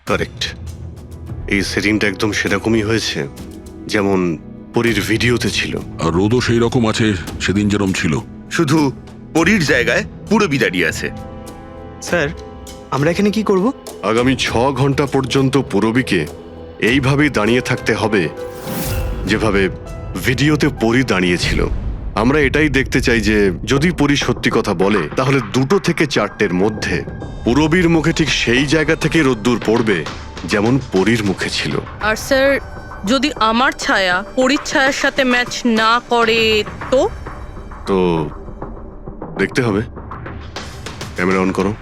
Correct. এই সেটিংটা একদম সেরকমই হয়েছে যেমন পরীর ভিডিওতে ছিল। আর রোদও সেই রকম আছে সেদিন যেরকম ছিল। শুধু পরীর জায়গায় পুরবি দাঁড়িয়ে আছে। স্যার আমরা এখানে কি করব? আগামী 6 ঘন্টা পর্যন্ত পূরবীকে এইভাবেই দাঁড়িয়ে থাকতে হবে যেভাবে ভিডিওতে পরী দাঁড়িয়েছিল। আমরা এটাই দেখতে চাই যে যদি পরী সত্যি কথা বলে তাহলে 2 থেকে 4টের মধ্যে পূরবীর মুখে ঠিক সেই জায়গা থেকে রোদ্দুর পড়বে যেমন পরীর মুখে ছিল। আর স্যার যদি আমার ছায়া পরীর ছায়ার সাথে ম্যাচ না করে তো? তো দেখতে হবে। ক্যামেরা অন করো।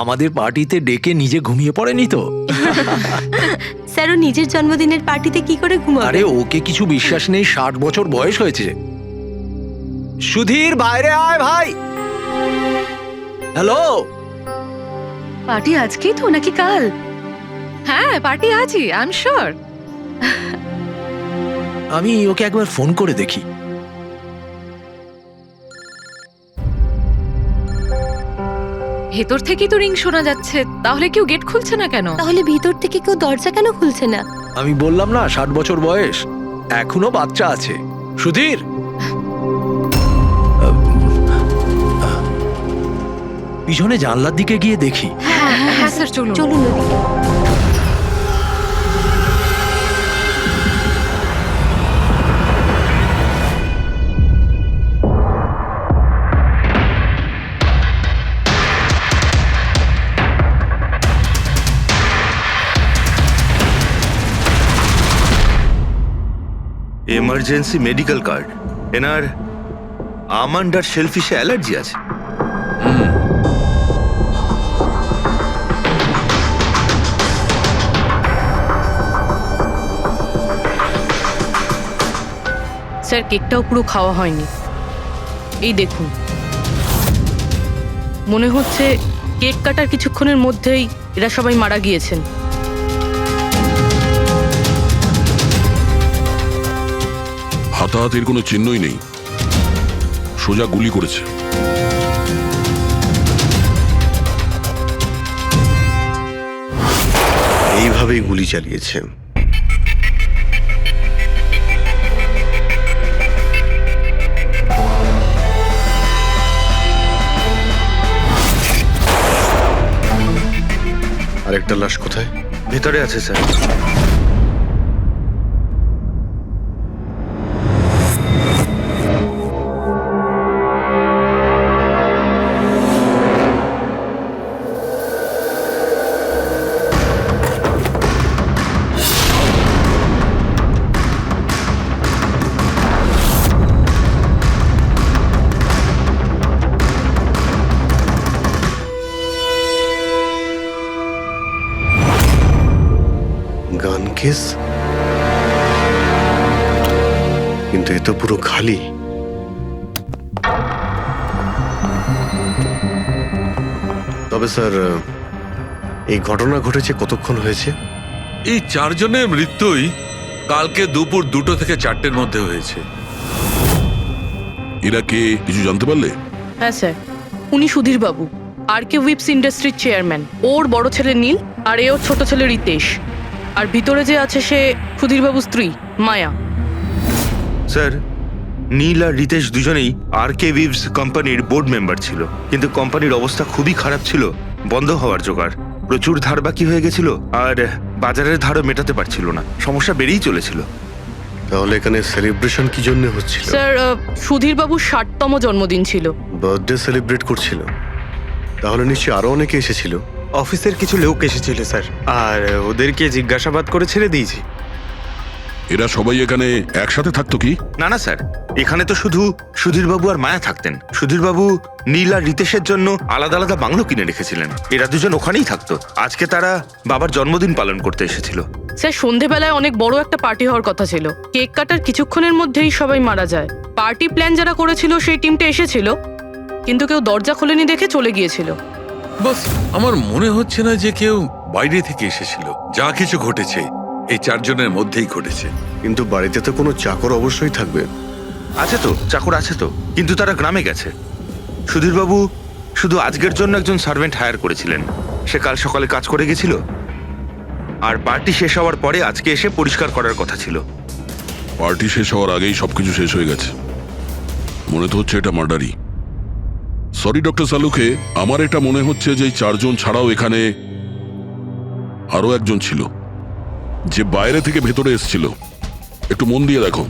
আমাদের পার্টিতে ডেকে নিজে ঘুমিয়ে পড়েনি তো? স্যার ও নিজের জন্মদিনের পার্টিতে কি করে ঘুমাবে? আরে ওকে কিছু বিশ্বাস নেই, 60 বছর বয়স হয়েছে। সুধীর বাইরে আয় ভাই। হ্যালো, পার্টি আজকেই তো নাকি কাল? হ্যাঁ পার্টি আজই, আই এম শিওর। আমি ওকে একবার ফোন করে দেখি। ভেতর থেকেই তো রিং শোনা যাচ্ছে, তাহলে কেউ গেট খুলছে না কেন? তাহলে ভিতর থেকে কেউ দরজা কেন খুলছে না? আমি বললাম না 60 বছর বয়স, এখনো বাচ্চা আছে। সুধীর, পিছনে জানলার দিকে গিয়ে দেখি। হ্যাঁ হ্যাঁ স্যার চলুন। চলুন ওদিকে। Emergency medical card. এনার আমন্ড আর শেলফিশে অ্যালার্জি আছে। স্যার কেকটাও পুরো খাওয়া হয়নি। এই দেখুন, মনে হচ্ছে কেক কাটার কিছুক্ষণের মধ্যেই এরা সবাই মারা গিয়েছেন। হাতাহাতির কোনো চিহ্নই নেই, সোজা গুলি করেছে। এইভাবেই গুলি চালিয়েছে। আরেকটা লাশ কোথায়? ভেতরে আছে স্যার। গান কেস, কিন্তু এ তো পুরো খালি। তবে স্যার এই ঘটনা ঘটেছে কতক্ষণ হয়েছে? এই 4 জনের মৃত্যুই কালকে দুপুর 2 থেকে 4টের মধ্যে হয়েছে। এরা কে কিছু জানতে পারলে? হ্যাঁ স্যার, উনি সুধীর বাবু, আর কে উইপস ইন্ডাস্ট্রির চেয়ারম্যান। ওর বড় ছেলে নীল আর এ ওর ছোট ছেলে রিতেশ। আর ভিতরে যে আছে সে সুধীর বাবুর স্ত্রী মায়া। স্যার, নীল আর রিতেশ দুজনেই আর কে উইভস কোম্পানির বোর্ড মেম্বার ছিল, কিন্তু কোম্পানির অবস্থা খুবই খারাপ ছিল, বন্ধ হওয়ার জোগাড়। প্রচুর ধার বাকি হয়ে গেছিল আর বাজারের ধারও মেটাতে পারছিল না, সমস্যা বেড়েই চলেছিল। তাহলে এখানে সেলিব্রেশন কি জন্য হচ্ছিল? স্যার সুধীর বাবুর 60তম জন্মদিন ছিল। বার্থডে সেলিব্রেট করছিল। তাহলে নিশ্চয়ই আরো অনেকে এসেছিল। অফিসের কিছু লোক এসেছিল স্যার, আর ওদেরকে জিজ্ঞাসাবাদ করে ছেড়ে দিয়েছি। এরা সবাই এখানে একসাথে থাকতো কি? না না স্যার, এখানে তো শুধু সুধীরবাবু আর মায়া থাকতেন। সুধীরবাবু নীল আর রিতেশের জন্য আলাদা আলাদা বাংলো কিনে রেখেছিলেন। এরা দুজন ওখানেই থাকতো। আজকে তারা বাবার জন্মদিন পালন করতে এসেছিল। স্যার সন্ধেবেলায় অনেক বড় একটা পার্টি হওয়ার কথা ছিল। কেক কাটার কিছুক্ষণের মধ্যেই সবাই মারা যায়। পার্টি প্ল্যান যারা করেছিল সেই টিমটা এসেছিল, কিন্তু কেউ দরজা খোলেনি দেখে চলে গিয়েছিল। বাস আমার মনে হচ্ছে না যে কেউ বাইরে থেকে এসেছিল। যা কিছু ঘটেছে এই চারজনের মধ্যেই ঘটেছে। কিন্তু বাড়িতে তো কোনো চাকর অবশ্যই থাকবে। আছে তো, চাকর আছে তো, কিন্তু তারা গ্রামে গেছে। সুধীরবাবু শুধু আজকের জন্য একজন সার্ভেন্ট হায়ার করেছিলেন। সে কাল সকালে কাজ করে গেছিল, আর পার্টি শেষ হওয়ার পরে আজকে এসে পরিষ্কার করার কথা ছিল। পার্টি শেষ হওয়ার আগেই সবকিছু শেষ হয়ে গেছে। মনে তো হচ্ছে এটা মার্ডারই। সরি ডক্টর সালুকে, আমার এটা মনে হচ্ছে যে এই চারজন ছাড়াও এখানে আরো একজন ছিল, যে বাইরে থেকে ভেতরে এসেছিল। একটু মন দিয়ে দেখো,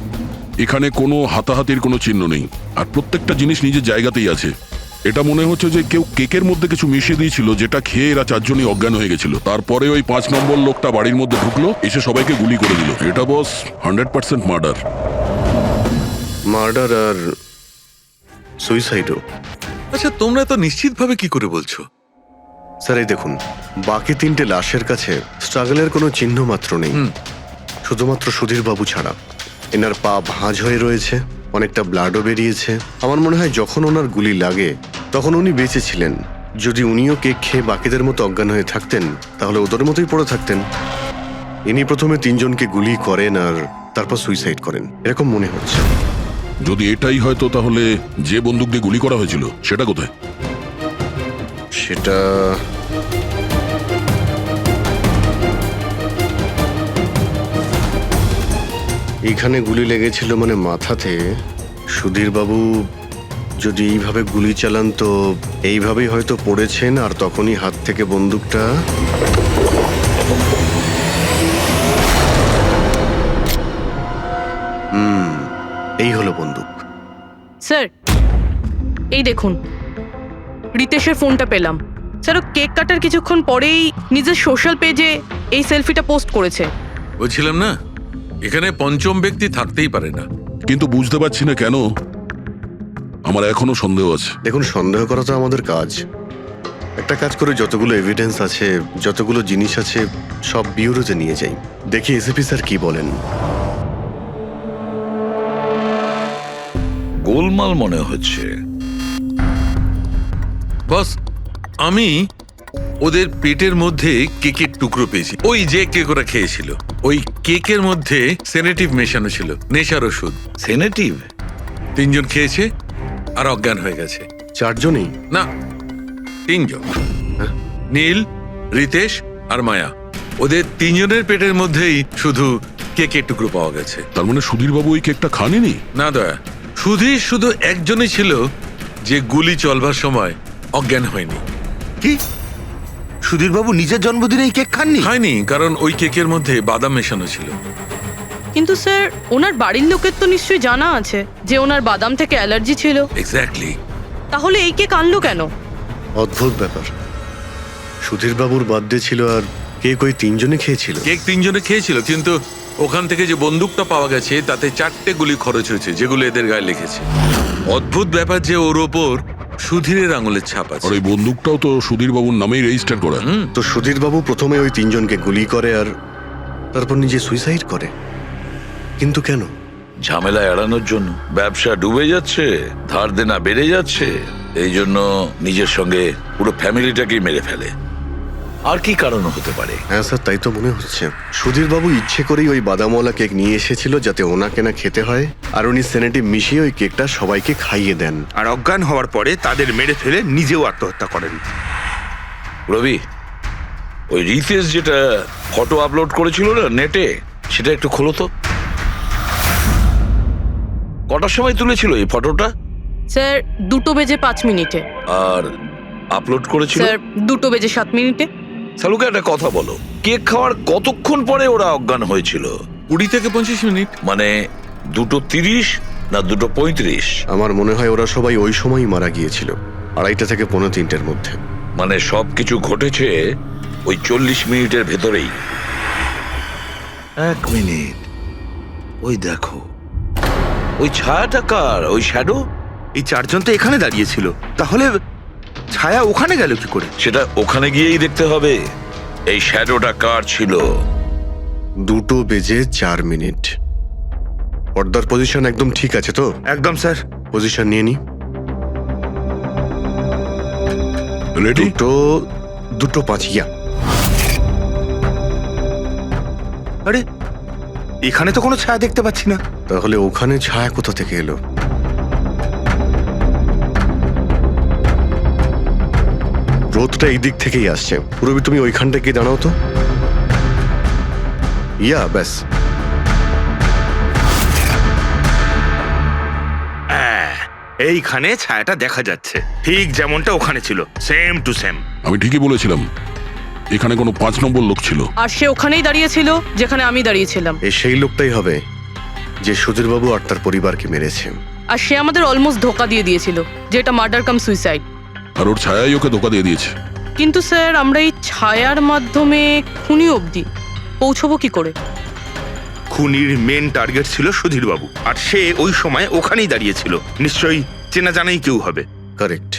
এখানে কোনো হাতাহাতির কোনো চিহ্ন নেই, আর প্রত্যেকটা জিনিস নিজের জায়গাতেই আছে। এটা মনে হচ্ছে যে কেউ কেকের মধ্যে কিছু মিশিয়ে দিয়েছিল, যেটা খেয়ে এরা চারজনই অজ্ঞান হয়ে গেছিল। তারপরে ওই 5 নম্বর লোকটা বাড়ির মধ্যে ঢুকলো, এসে সবাইকে গুলি করে দিল। এটা বস 100% মার্ডার। মার্ডার আর সুইসাইডও। আচ্ছা তোমরা তো নিশ্চিতভাবে কি করে বলছো? স্যার এই দেখুন, বাকি 3টে লাশের কাছে স্ট্রাগলের কোনো চিহ্ন মাত্র নেই, শুধুমাত্র সুধীরবাবু ছাড়া। এনার পা ভাঁজ হয়ে রয়েছে, অনেকটা ব্লাডও বেরিয়েছে। আমার মনে হয় যখন ওনার গুলি লাগে তখন উনি বেঁচে ছিলেন। যদি উনিও কেক খেয়ে বাকিদের মতো অজ্ঞান হয়ে থাকতেন, তাহলে ওদের মতোই পড়ে থাকতেন। ইনি প্রথমে 3 জনকে গুলি করেন আর তারপর সুইসাইড করেন, এরকম মনে হচ্ছে। যদি এটাই হয়তো, তাহলে যে বন্দুক দিয়ে গুলি করা হয়েছিল সেটা কোথায়? সেটা এখানে গুলি লেগেছিল, মানে মাথাতে। সুধীরবাবু যদি এইভাবে গুলি চালান তো এইভাবেই হয়তো পড়েছেন, আর তখনই হাত থেকে বন্দুকটা এই হলো বন্দুক। স্যার এই দেখুন, রিতেশের ফোনটা পেলাম। স্যার ও কেক কাটার কিছুক্ষণ পরেই নিজের সোশ্যাল পেজে এই সেলফিটা পোস্ট করেছে। বলছিলাম না, এখানে পঞ্চম ব্যক্তি থাকতেই পারে না। কিন্তু বুঝতে পারছি না কেন, আমার এখনো সন্দেহ আছে। দেখুন, সন্দেহ করা তো আমাদের কাজ। একটা কাজ করে যতগুলো এভিডেন্স আছে, যতগুলো জিনিস আছে, সব বিউরোতে নিয়ে যাই, দেখি এসিপি স্যার কি বলেন। গোলমাল মনে হচ্ছে। বস আমি ওদের পেটের মধ্যে কেকের টুকরো পেয়েছি, ওই যে কেক ওরা খেয়েছিল। ওই কেকের মধ্যে সেনেটিভ মেশানো ছিল, নেশার ওষুধ। সেনেটিভ? 3 জন খেয়েছে আর অজ্ঞান হয়ে গেছে। 4 জনই? না, 3 জন। নীল, রিতেশ আর মায়া, ওদের 3 জনের পেটের মধ্যেই শুধু কেকের টুকরো পাওয়া গেছে। তার মানে সুধীরবাবু ওই কেকটা খাননি? না দয়া, সুধীর শুধু একজনই ছিল যে গুলি চলবার সময় অজ্ঞান হয়নি। কি? সুধীরবাবু নিজের জন্মদিনে এই কেক খাননি? হয়নি, কারণ ওই কেকের মধ্যে বাদাম মেশানো ছিল। কিন্তু স্যার ওনার বাড়ির লোকের তো নিশ্চয়ই জানা আছে যে ওনার বাদাম থেকে অ্যালার্জি ছিল। এক্স্যাক্টলি। তাহলে এই কেক আনলো কেন? অদ্ভুত ব্যাপার। সুধীরবাবুর বার্থডে ছিল আর কেক ওই 3 জনে খেয়েছিল। কেক 3 জনে খেয়েছিল, কিন্তু ওখান থেকে যে বন্দুকটা পাওয়া গেছে তাতে 4টে গুলি খরচ হয়েছে, যেগুলো এদের গায়ে লেগেছে। অদ্ভুত ব্যাপার যে ওর ওপর সুধীরের আঙুলের ছাপ আছে। আর এই বন্দুকটাও তো সুধীরবাবুর নামেই রেজিস্টার করা। তো সুধীরবাবু প্রথমে ওই 3 জনকে গুলি করে আর তারপর নিজে সুইসাইড করে, কিন্তু কেন? ঝামেলা এড়ানোর জন্য। ব্যবসা ডুবে যাচ্ছে, ধার দেনা বেড়ে যাচ্ছে, এই জন্য নিজের সঙ্গে পুরো ফ্যামিলিটাকেই মেরে ফেলে। আর কি কারণ হতে পারে? হ্যাঁ স্যার, তাই তো মনে হচ্ছে। সুধীরবাবু ইচ্ছে করেই ওই বাদামওয়ালা কেক নিয়ে এসেছিল যাতে ওনাকে না খেতে হয়, আর উনি সেনেটিভ মিশিয়ে ওই কেকটা সবাইকে খাইয়ে দেন। আর অজ্ঞান হওয়ার পরে তাদের মেরে ফেলে নিজেও আত্মহত্যা করেন। রবি, ওই রিতেশ যেটা ফটো আপলোড করেছিল না নেটে, সেটা একটু খোলো তো। কটার সময় তুলেছিল এই ফটোটা? স্যার 2:05 আর আপলোড করেছিল? স্যার 2:07। সালুকে একটা কথা বলো, কেক খাওয়ার কতক্ষণ পরে ওরা অজ্ঞান হয়েছিল? 20 থেকে 25 মিনিট। মানে 2:30 না 2:35? আমার মনে হয় ওরা সবাই ওই সময়ই মারা গিয়েছিল, 2:30 থেকে 3:45-এর মধ্যে। মানে সবকিছু ঘটেছে ওই 40 মিনিটের ভেতরেই। 1 মিনিট, ওই দেখো ওই ছায়াটা কার? ওই শ্যাডো? এই চারজন তো এখানে দাঁড়িয়ে ছিল, তাহলে ছায়া ওখানে গেল কি করে? সেটা ওখানে গিয়েই দেখতে হবে। এই শ্যাডোটা কার ছিল? 2:04 পর্দার পজিশন একদম ঠিক আছে তো? একদম স্যার। পজিশন নিয়ে নি। রেডি? 2:05 ইয়া। আরে এখানে তো কোনো ছায়া দেখতে পাচ্ছি না। তাহলে ওখানে ছায়া কোথা থেকে এলো? রোদটা এই দিক থেকেই আসছে। পুরবি তুমি ওইখানটা গিয়ে দাঁড়াও তো। ইয়া ব্যাস। এইখানে ছায়াটা দেখা যাচ্ছে, ঠিক যেমনটা ওখানে ছিল, সেম টু সেম। আমি ঠিকই বলেছিলাম, এখানে কোনো 5 নম্বর লোক ছিল। আর সে ওখানেই দাঁড়িয়েছিল যেখানে আমি দাঁড়িয়েছিলাম। এই সেই লোকটাই হবে যে সুধীরবাবু আর তার পরিবারকে মেরেছে। আর সে আমাদের অলমোস্ট ধোকা দিয়ে দিয়েছিল যে এটা মার্ডার কাম সুইসাইড। আর ওর ছায়াই ওকে ধোকা দিয়ে দিয়েছে। কিন্তু স্যার আমরা এই ছায়ার মাধ্যমে খুনি অবধি পৌঁছবো কি করে? খুনির মেন টার্গেট ছিল সুধীরবাবু, আর সে ওই সময় ওখানেই দাঁড়িয়েছিল। নিশ্চয়ই চেনা জানাই কেউ হবে। কারেক্ট।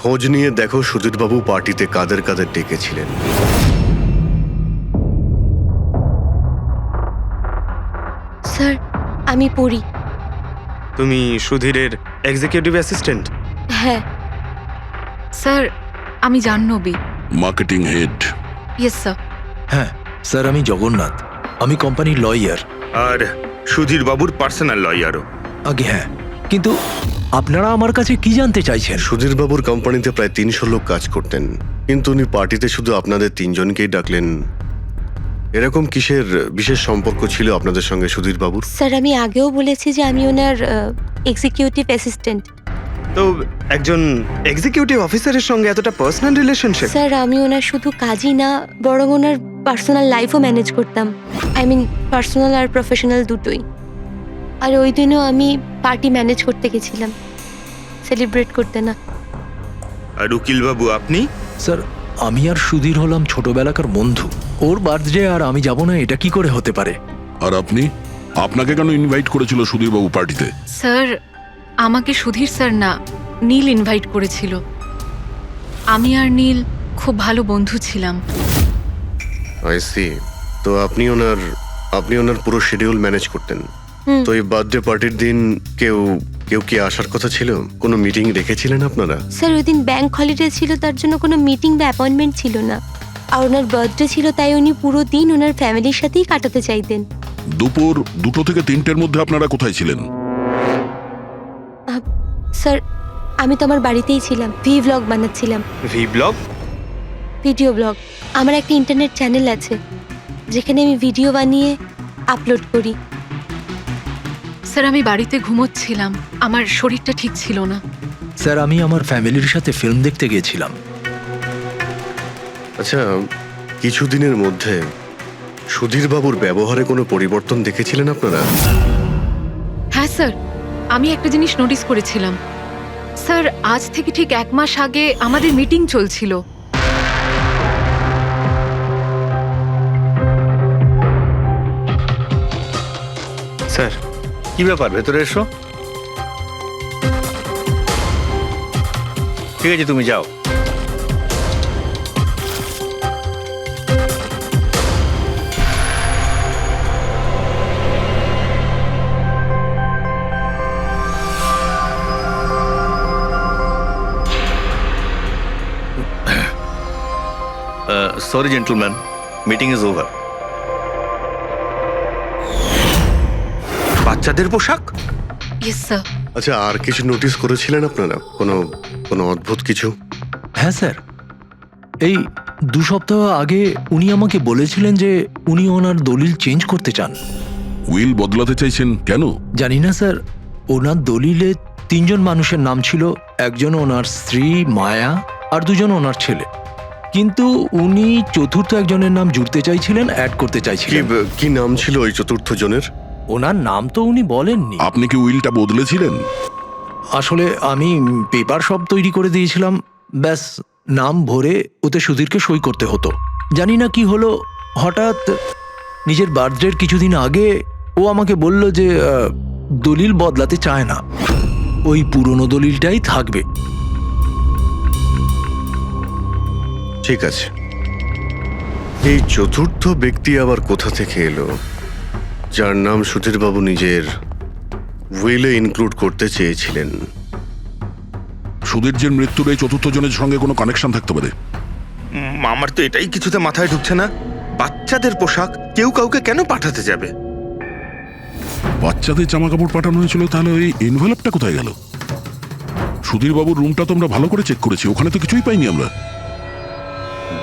খোঁজ নিয়ে দেখো সুধীরবাবু পার্টিতে কাদের কাদের ডেকেছিলেন। স্যার আমি পড়ি। তুমি সুধীরের এক্সিকিউটিভ অ্যাসিস্ট্যান্ট? হ্যাঁ স্যার আমি Jahnavi. Marketing head. Yes sir. হ্যাঁ স্যার, আমি জগন্নাথ, আমি কোম্পানির লয়ার। আর সুধীরবাবুর পার্সোনাল লয়ারও। আগে হ্যাঁ, কিন্তু আপনারা আমার কাছে কি জানতে চাইছেন? সুধীরবাবুর কোম্পানিতে প্রায় 300 লোক কাজ করতেন, কিন্তু উনি পার্টিতে শুধু আপনাদের 3 জনকেই ডাকলেন। এরকম কিসের বিশেষ সম্পর্ক ছিল আপনাদের সঙ্গে সুধীরবাবুর? স্যার আমি আগেও বলেছি যে আমি ওনার এক্সিকিউটিভ অ্যাসিস্ট্যান্ট। তো একজন এক্সিকিউটিভ অফিসারের সঙ্গে এতটা পার্সোনাল রিলেশনশিপ? স্যার আমি ওনার শুধু কাজই না, বরং ওনার পার্সোনাল লাইফও ম্যানেজ করতাম। আই মিন পার্সোনাল আর প্রফেশনাল দুটোই। আর ওই দিনও আমি পার্টি ম্যানেজ করতে গেছিলাম, সেলিব্রেট করতে না। আর উকিলবাবু আপনি? স্যার আমি আর সুধীর হলাম ছোটবেলাকার বন্ধু। ওর বার্থডে আর আমি যাব না, এটা কি করে হতে পারে? আর আপনি? আপনাকে কেন ইনভাইট করেছিল সুধীরবাবু পার্টিতে? স্যার আমাকে সুধীর স্যার না, নীল ইনভাইট করেছিল। আমি আর নীল খুব ভালো বন্ধু ছিলাম। I see. তো আপনি ওনার পুরো শিডিউল ম্যানেজ করতেন। তো এই বার্থডে পার্টির দিন কেউ কি আসার কথা ছিল? কোনো মিটিং রেখেছিলেন আপনারা? স্যার ওই দিন ব্যাংক হলিডে ছিল, তার জন্য কোনো মিটিং বা অ্যাপয়েন্টমেন্ট ছিল না। আর ওনার বার্থডে ছিল, তাই উনি পুরো দিন ওনার ফ্যামিলির সাথেই কাটাতে চাইতেন। দুপুর 2টো থেকে 3টের মধ্যে আপনারা কোথায় ছিলেন? স্যার আমি তো আমার বাড়িতেই ছিলাম, ভ্লগ বানাচ্ছিলাম। ব্লগ? Video blog. আমার একটা ইন্টারনেট চ্যানেল আছে যেখানে আমি ভিডিও বানিয়ে আপলোড করি। স্যার আমি বাড়িতে ঘুমোচ্ছিলাম, আমার শরীরটা ঠিক ছিল না। স্যার আমি আমার ফ্যামিলির সাথে ফিল্ম দেখতে গিয়েছিলাম। আচ্ছা, কিছুদিনের মধ্যে সুধীরবাবুর ব্যবহারে কোনো পরিবর্তন দেখেছিলেন আপনারা? হ্যাঁ স্যার, আমি একটা জিনিস নোটিস করেছিলাম। স্যার আজ থেকে ঠিক 1 মাস আগে আমাদের মিটিং চলছিল। স্যার কি ব্যাপার, ভেতরে এসো। ঠিক আছে তুমি যাও। Sorry, gentlemen. Meeting is over. বাচ্চাদের পোশাক? Yes sir. আচ্ছা, আর কিছু নোটিস করেছিলেন আপনারা? কোনো অদ্ভুত কিছু? হ্যাঁ স্যার, এই 2 সপ্তাহ আগে উনি আমাকে বলেছিলেন যে উনি ওনার দলিল চেঞ্জ করতে চান। উইল বদলাতে চাইছেন কেন? জানি না স্যার, ওনার দলিলে 3 জন মানুষের নাম ছিল, একজন ওনার স্ত্রী মায়া আর 2 জন ওনার ছেলে। কিন্তু উনি চতুর্থ একজনের নাম জুড়তে চাইছিলেন, অ্যাড করতে চাইছিলেন। কি নাম ছিল ওই চতুর্থ জনের? ওনার নাম তো উনি বলেননি। আপনি কি উইলটা বদলেছিলেন? আসলে আমি পেপার সব তৈরি করে দিয়েছিলাম, ব্যাস নাম ভরে ওতে সুধীরকে সই করতে হতো। জানি না কি হলো, হঠাৎ নিজের বার্থডের কিছুদিন আগে ও আমাকে বলল যে দলিল বদলাতে চায় না, ওই পুরনো দলিলটাই থাকবে। ঠিক আছে, এই চতুর্থ ব্যক্তি আবার কোথা থেকে এলো যার নাম সুধীরবাবু নিজের উইলে ইনক্লুড করতে চেয়েছিলেন? সুধীরজির মৃত্যুর এই চতুর্থ জনের সঙ্গে কোনো কানেকশন থাকতে পারে। আমার তো এটাই কিছুতে মাথায় ঢুকছে না। বাচ্চাদের পোশাক কেউ কাউকে কেন পাঠাতে যাবে? বাচ্চাদের জামা কাপড় পাঠানো হয়েছিল, তাহলে ওই এনভেলপটা কোথায় গেল? সুধীরবাবুর রুমটা তো আমরা ভালো করে চেক করেছি, ওখানে তো কিছুই পাইনি আমরা।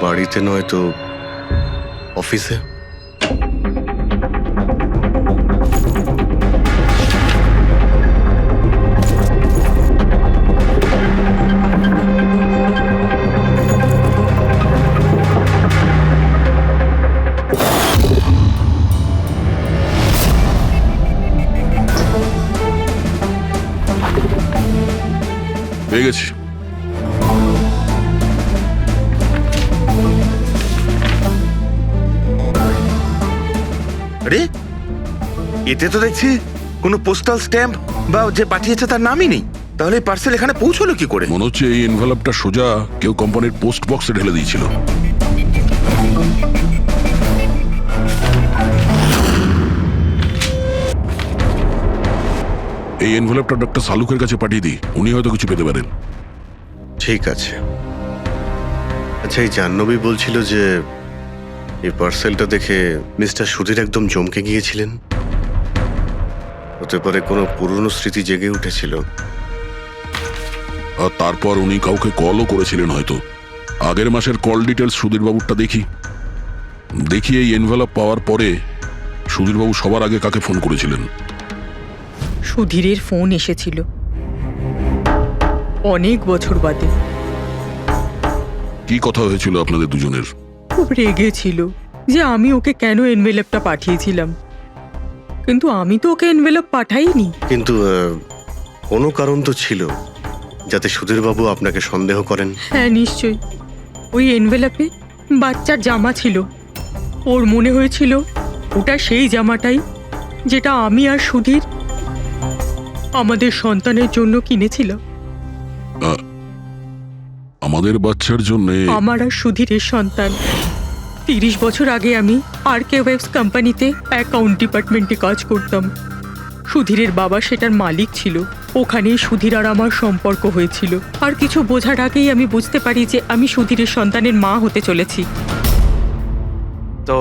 বাড়িতে নয় তো অফিসে? পেয়ে গেছি। আরে, এতে তো দেখছি কোনো পোস্টাল স্ট্যাম্প বা যে পাঠিয়েছে তার নামই নেই। তাহলে পার্সেল এখানে পৌঁছলো কি করে? মনে হচ্ছে এই এনভেলপটা সোজা কেউ কোম্পানির পোস্ট বক্সে ঢেলে দিয়েছিল। এই এনভেলপটা ডক্টর সালুকের কাছে পাঠিয়ে দিই, উনি হয়তো কিছু পেতে পারেন। ঠিক আছে। আচ্ছা, এই জাহ্নবী বলছিল যে এই পার্সেলটা দেখে মিস্টার সুধীর একদম চমকে গিয়েছিলেন। হতে পারে কোনো পুরনো স্মৃতি জেগে উঠেছিল। আর তারপর উনি কাউকে কলও করেছিলেন হয়তো। আগের মাসের কল ডিটেলস সুধীরবাবুরটা দেখি এই এনভেলপ পাওয়ার পরে সুধীরবাবু সবার আগে কাকে ফোন করেছিলেন? সুধীরের ফোন এসেছিল অনেক বছর বাদে। কি কথা হয়েছিল আপনাদের দুজনের? খুব রেগেছিল যে আমি ওকে কেন এনভেলপটা পাঠিয়েছিলাম, কিন্তু আমি তো ওকে এনভেলপ পাঠাইনি। কিন্তু কোনো কারণ তো ছিল যাতে সুধীরবাবু আপনাকে সন্দেহ করেন। হ্যাঁ, নিশ্চয়ই। ওই এনভেলপে বাচ্চার জামা ছিল। ওর মনে হয়েছিল ওটা সেই জামাটাই যেটা আমি আর সুধীর আমাদের সন্তানের জন্য কিনেছিলাম। আমাদের বাচ্চার জন্য? আমার আর সুধীরের সন্তান। 30 বছর আগে আমি আরকে ওয়েবস কোম্পানিতে অ্যাকাউন্ট ডিপার্টমেন্টে কাজ করতাম। সুধীরের বাবা সেটার মালিক ছিল। ওখানেই সুধীর আর আমার সম্পর্ক হয়েছিল। আর কিছু বোঝার আগেই আমি বুঝতে পারি যে আমি সুধীরের সন্তানের মা হতে চলেছি। তো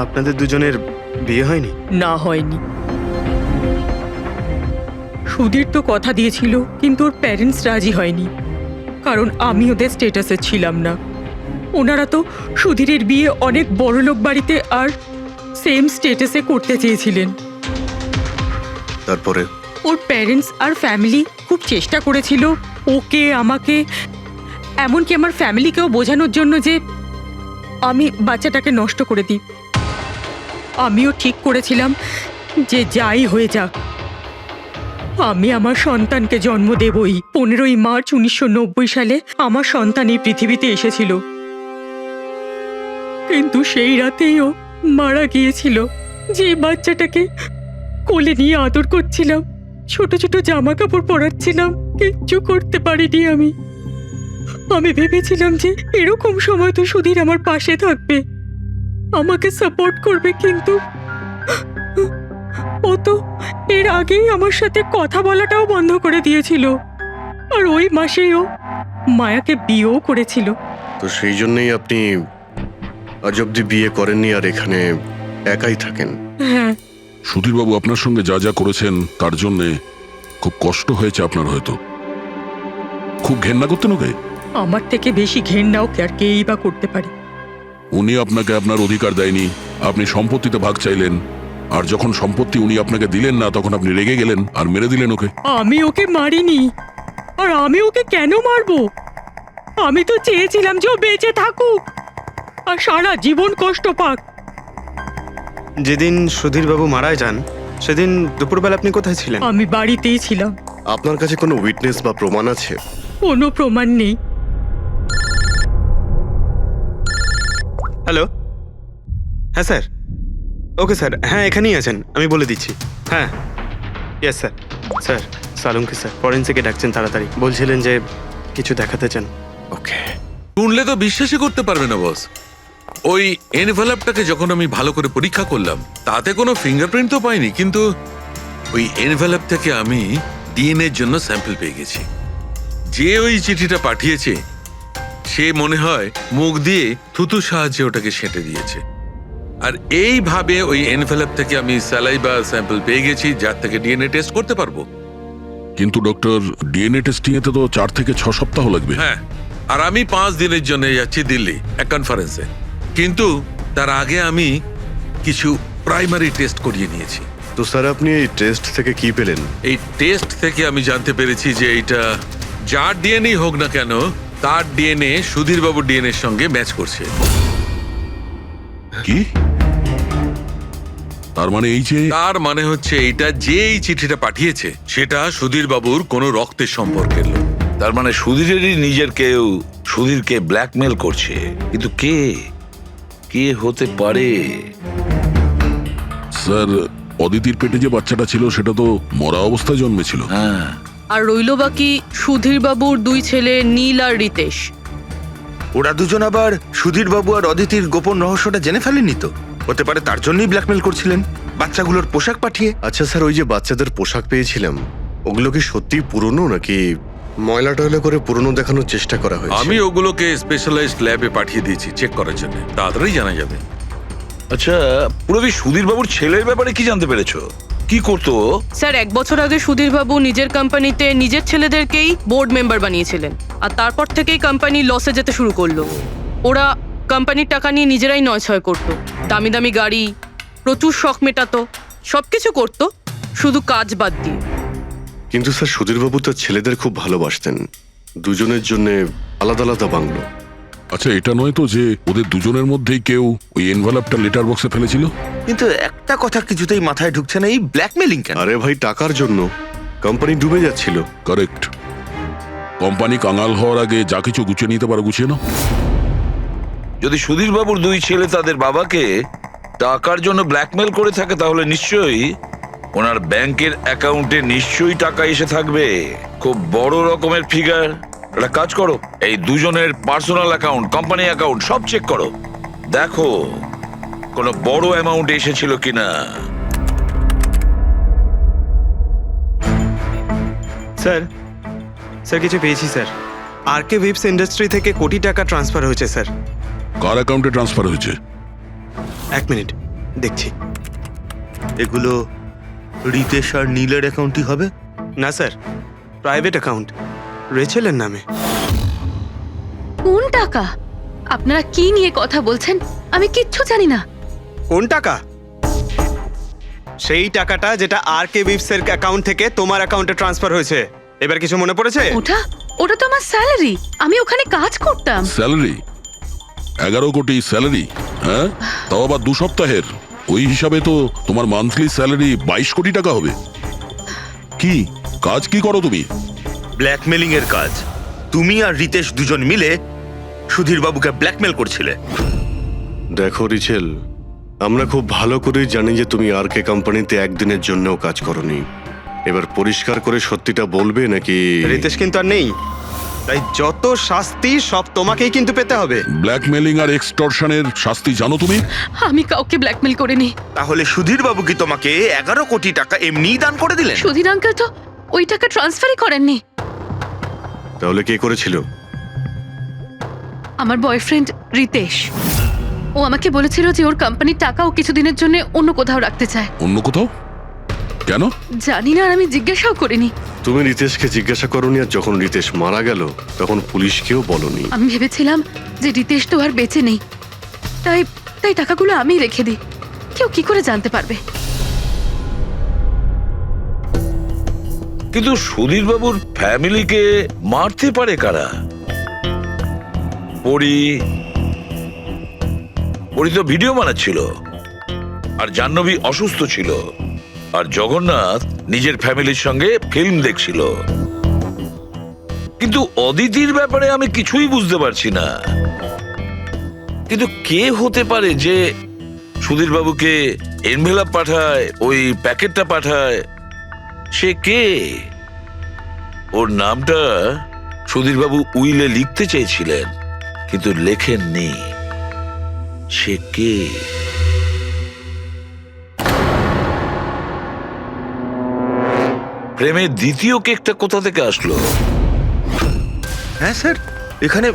আপনাদের দুজনের বিয়ে হয়নি? না, হয়নি। সুধীর তো কথা দিয়েছিল, কিন্তু ওর প্যারেন্টস রাজি হয়নি, কারণ আমি ওদের স্টেটাসে ছিলাম না। ওনারা তো সুধীরের বিয়ে অনেক বড়লোক বাড়িতে আর সেম স্টেটাসে করতে চেয়েছিলেন। তারপরে ওর প্যারেন্টস আর ফ্যামিলি খুব চেষ্টা করেছিল ওকে, আমাকে, এমনকি আমার ফ্যামিলিকেও বোঝানোর জন্য যে আমি বাচ্চাটাকে নষ্ট করে দিই। আমিও ঠিক করেছিলাম যে যাই হয়ে যাক আমি আমার সন্তানকে জন্ম দেবই। 15ই মার্চ 1990 সালে আমার সন্তান এই পৃথিবীতে এসেছিল, কিন্তু সেই রাতেই ও মারা গিয়েছিল। যে বাচ্চাটাকে কোলে নিয়ে আদর করছিলাম, ছোট ছোট জামা কাপড় পরাচ্ছিলাম, কিচ্ছু করতে পারিনি আমি ভেবেছিলাম যে এরকম সময় তো সুধীর আমার পাশে থাকবে, আমাকে সাপোর্ট করবে, কিন্তু ও তো এর আগেই আমার সাথে কথা বলাটাও বন্ধ করে দিয়েছিল। আর ওই মাসেই ও মায়াকে বিয়েও করেছিল। তো সেই জন্যই আপনি আজ অব্দি বিয়ে করেননি আর এখানে একাই থাকেন? হ্যাঁ। সুধীরবাবু আপনার সঙ্গে যা যা করেছেন তার জন্যে খুব কষ্ট হয়েছে আপনার, হয়তো খুব ঘেন্না করতেন ওকে। আমার থেকে বেশি ঘেন্না ওকে আর কেই বা করতে পারে। উনি আপনাকে আপনার অধিকার দেয়নি, আপনি সম্পত্তিতে ভাগ চাইলেন, আর যখন সম্পত্তি উনি আপনাকে দিলেন না তখন আপনি রেগে গেলেন আর মেরে দিলেন ওকে। আমি ওকে মারিনি, আর আমি ওকে কেন মারবো? আমি তো চেয়েছিলাম যে ও বেঁচে থাকুক আর সারা জীবন কষ্ট পাক। যেদিন সুধীরবাবু মারা যান সেদিন দুপুরবেলা আপনি কোথায় ছিলেন? আমি বাড়িতেই ছিলাম। আপনার কাছে কোনো উইটনেস বা প্রমাণ আছে? কোনো প্রমাণ নেই। হ্যালো, হ্যাঁ স্যার। ওকে স্যার, হ্যাঁ এখানেই আছেন, আমি বলে দিচ্ছি। হ্যাঁ, ইয়েস স্যার। স্যার, সালুঙ্কি স্যার ফরেন্সিকে ডাকছেন তাড়াতাড়ি, বলছিলেন যে কিছু দেখাতে চান। ওকে। শুনলে তো বিশ্বাসই করতে পারবে না বস। ওই এনভেলপটাকে যখন আমি ভালো করে পরীক্ষা করলাম তাতে কোনো ফিঙ্গারপ্রিন্ট তো পাইনি, কিন্তু ওই এনভেলপ থেকে আমি ডিএনএ এর জন্য স্যাম্পল পেয়ে গেছি। যে ওই চিঠিটা পাঠিয়েছে সে মনে হয় মুখ দিয়ে থুতুর সাহায্যে ওটাকে সেঁটে দিয়েছে। আর এইভাবে ওই এনভেলপ থেকে আমি স্যালাইভা স্যাম্পল পেয়ে গেছি, যার থেকে ডিএনএ টেস্ট করতে পারবো। কিন্তু ডক্টর, ডিএনএ টেস্টিং এতে তো 4 থেকে 6 সপ্তাহ লাগবে। হ্যাঁ, আর আমি 5 দিনের জন্য যাচ্ছি দিল্লি এক কনফারেন্সে। কিন্তু তার আগে আমি কিছু প্রাইমারি টেস্ট করিয়ে নিয়েছি। তো স্যার আপনি এই টেস্ট থেকে কি পেলেন? এই টেস্ট থেকে আমি জানতে পেরেছি যে এইটা যার ডিএনএ হোক না কেন তার ডিএনএ সুধীর বাবুর ডিএনএ এর সঙ্গে ম্যাচ করছে। কি? তার মানে এই যে তার মানে হচ্ছে এইটা যে এই চিঠিটা পাঠিয়েছে সেটা সুধীর বাবুর কোনো রক্তের সম্পর্কের লোক। তার মানে সুধীরেরই নিজের কেউ সুধীরকে ব্ল্যাকমেল করছে, কিন্তু কে কে হতে পারে? স্যার, অদিতির পেটে যে বাচ্চাটা ছিল সেটা তো মরা অবস্থায় জন্মেছিল। হ্যাঁ, আর রইল বাকি সুধীর বাবুর 2 ছেলে নীল আর রিতেশ। ওরা দুজন আবার সুধীর বাবু আর অদিতির গোপন রহস্যটা জেনে ফেলেনি তো? হতে পারে তার জন্যই ব্ল্যাকমেল করছিলেন, বাচ্চাগুলোর পোশাক পাঠিয়ে। আচ্ছা স্যার, ওই যে বাচ্চাদের পোশাক পেয়েছিলাম ওগুলো কি সত্যি পুরনো নাকি ময়লা টয়লা করে পুরনো দেখানোর চেষ্টা করা হয়েছে? আমি ওগুলোকে স্পেশালাইজড ল্যাবে পাঠিয়ে দিয়েছি চেক করার জন্য, তাড়াতাড়ি জানা যাবে। আচ্ছা, পুরবি সুধীর বাবুর ছেলের ব্যাপারে কি জানতে পেরেছো? কি করতো? স্যার, 1 বছর আগে সুধীর বাবু নিজের কোম্পানিতে নিজের ছেলেদেরকেই বোর্ড মেম্বার বানিয়েছিলেন, আর তারপর থেকেই কোম্পানি লসে যেতে শুরু করলো। ওরা কোম্পানির টাকা নিয়ে নিজেরাই নয়-ছয় করতো, দামি দামি গাড়ি, প্রচুর শখ মেটাতো, সবকিছু করতো, শুধু কাজ বাদ দিয়ে। কিন্তু স্যার সুধীরবাবু তার ছেলেদের খুব ভালোবাসতেন, দুজনের জন্য আলাদা আলাদা বাংলো। আচ্ছা, এটা নয় তো যে ওদের দুজনের মধ্যেই কেউ ওই এনভেলপটা লেটার বক্সে ফেলেছিল? কিন্তু একটা কথা কিছুতেই মাথায় ঢুকছে না, এই ব্ল্যাকমেলিং কেন? আরে ভাই, টাকার জন্য। কোম্পানি ডুবে যাচ্ছিল। কারেক্ট। কোম্পানি কাঙাল হওয়ার আগে যা কিছু গুছিয়ে নিতে পারে গুছিয়ে নাও। যদি সুধীর বাবুর 2 ছেলে তাদের বাবাকে টাকার জন্য ব্ল্যাকমেল করে থাকে, তাহলে নিশ্চয়ই ওনার ব্যাংকের অ্যাকাউন্টে নিশ্চয়ই টাকা এসে থাকবে, খুব বড় রকমের ফিগার। একটা কাজ করো, এই দুজনের পার্সোনাল অ্যাকাউন্ট, কোম্পানি অ্যাকাউন্ট সব চেক করো, দেখো কোনো বড় অ্যামাউন্ট এসেছিল কিনা। স্যার, স্যার কিছু পেয়েছি স্যার। আরকে ভিপস ইন্ডাস্ট্রি থেকে কোটি টাকা ট্রান্সফার হয়েছে স্যার। কার অ্যাকাউন্টে ট্রান্সফার হয়েছে? 1 মিনিট দেখছি। এগুলো রিতেশ আর নীলের অ্যাকাউন্টই হবে? না স্যার, প্রাইভেট অ্যাকাউন্ট, রেচেলের নামে। কোন টাকা? আপনারা কি নিয়ে কথা বলছেন? আমি কিচ্ছু জানি না। কোন টাকা? সেই টাকাটা যেটা আরকে ভিপসের অ্যাকাউন্ট থেকে তোমার অ্যাকাউন্টে ট্রান্সফার হয়েছে। এবার কিছু মনে পড়েছে? ওটা তো আমার স্যালারি, আমি ওখানে কাজ করতাম। স্যালারি? 11 কোটি স্যালারি? হ্যাঁ, তাও আবার 2 সপ্তাহের। ওই হিসাবে তো তোমার মান্থলি স্যালারি 22 কোটি টাকা হবে। কি কাজ কি করো তুমি? ব্ল্যাকমেলিং এর কাজ। তুমি আর রিতেশ দুজন মিলে সুধীর বাবুকে ব্ল্যাকমেল করছিলে। দেখো রিচেল, আমরা খুব ভালো করে জানি যে তুমি আরকে কোম্পানিতে একদিনের জন্যও কাজ করনি। এবার পরিষ্কার করে সত্যিটা বলবে নাকি? রিতেশ কিন্তু আর নেই, তাই যত শাস্তি সব তোমাকেই কিন্তু পেতে হবে। ব্ল্যাকমেলিং আর এক্সটর্শনের শাস্তি জানো তুমি? আমি কাউকে ব্ল্যাকমেল করিনি। তাহলে সুধীর বাবু কি তোমাকে 11 কোটি টাকা এমনিই দান করে দিলেন? সুধীর আঙ্কেল তো ওই টাকা ট্রান্সফারই করেননি। তাহলে কে করেছিল? আমার বয়ফ্রেন্ড রিতেশ। ও আমাকে বলেছিল যে ওর কোম্পানির টাকা ও কিছুদিনের জন্য অন্য কোথাও রাখতে চায়। অন্য কোথাও? কেন জানি না, আর আমি জিজ্ঞাসাও করিনি। তুমি রিতেশকে জিজ্ঞাসা করনি, আর যখন রিতেশ মারা গেল তখন পুলিশকেও বলনি। আমি ভেবেছিলাম যে রিতেশ তো আর বেঁচে নেই, তাই তাই টাকাগুলো আমি রেখে দিই, কেউ কি করে জানতে পারবে। কিন্তু সুধীর বাবুর ফ্যামিলিকে মারতে পারে কারা? পরি তো ভিডিও বানাচ্ছিল, আর জাহ্নবী অসুস্থ ছিল, আর জগন্নাথ নিজের ফ্যামিলির সঙ্গে ফিল্ম দেখছিল। কিন্তু অদিতির ব্যাপারে আমি কিছুই বুঝতে পারছি না। কিন্তু কে হতে পারে যে সুধীর বাবুকে এনভেলপ পাঠায়, ওই প্যাকেটটা পাঠায়, সে কে? ওর নামটা সুধীরবাবু উইলে লিখতে চেয়েছিলেন, কিন্তু লেখেননি। সে কে? প্রেমের দ্বিতীয় কেকটা কোথা থেকে আসলো? হ্যাঁ স্যার, এখানে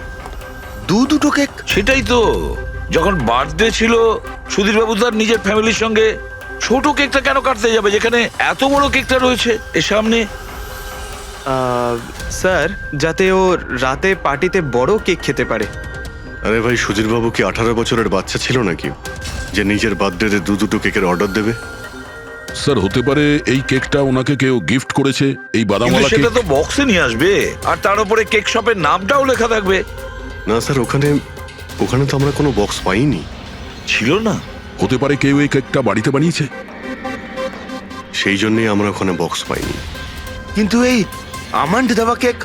দুটো কেক। সেটাই তো, যখন বার্থডে ছিল সুধীরবাবু তার নিজের ফ্যামিলির সঙ্গে, ছোট কেকটা কেন কাটতে যাবে যেখানে এত বড় কেকটা রয়েছে এর সামনে? স্যার, যাতে ও রাতে পার্টিতে বড় কেক খেতে পারে। আরে ভাই, সুধীর বাবু কি 18 বছরের বাচ্চা ছিল নাকি যে নিজের বার্থডেতে দুটো কেকের অর্ডার দেবে? স্যার, হতে পারে এই কেকটা ওনাকে কেউ গিফট করেছে, এই কিন্তু বাদামওয়ালা সেটা কেক। তো বক্সে নিয়ে আসবে, আর তার উপরে কেক শপের নামটাও লেখা থাকবে। না স্যার, ওখানে তো আমরা কোনো বক্স পাইনি। ছিল না? হতে পারে কেউ এই কেকটা বাড়িতে বানিয়েছে। সেই জন্যই আমরা ওখানে বক্স পাইনি। কিন্তু এই আমন্ড দেওয়া কেক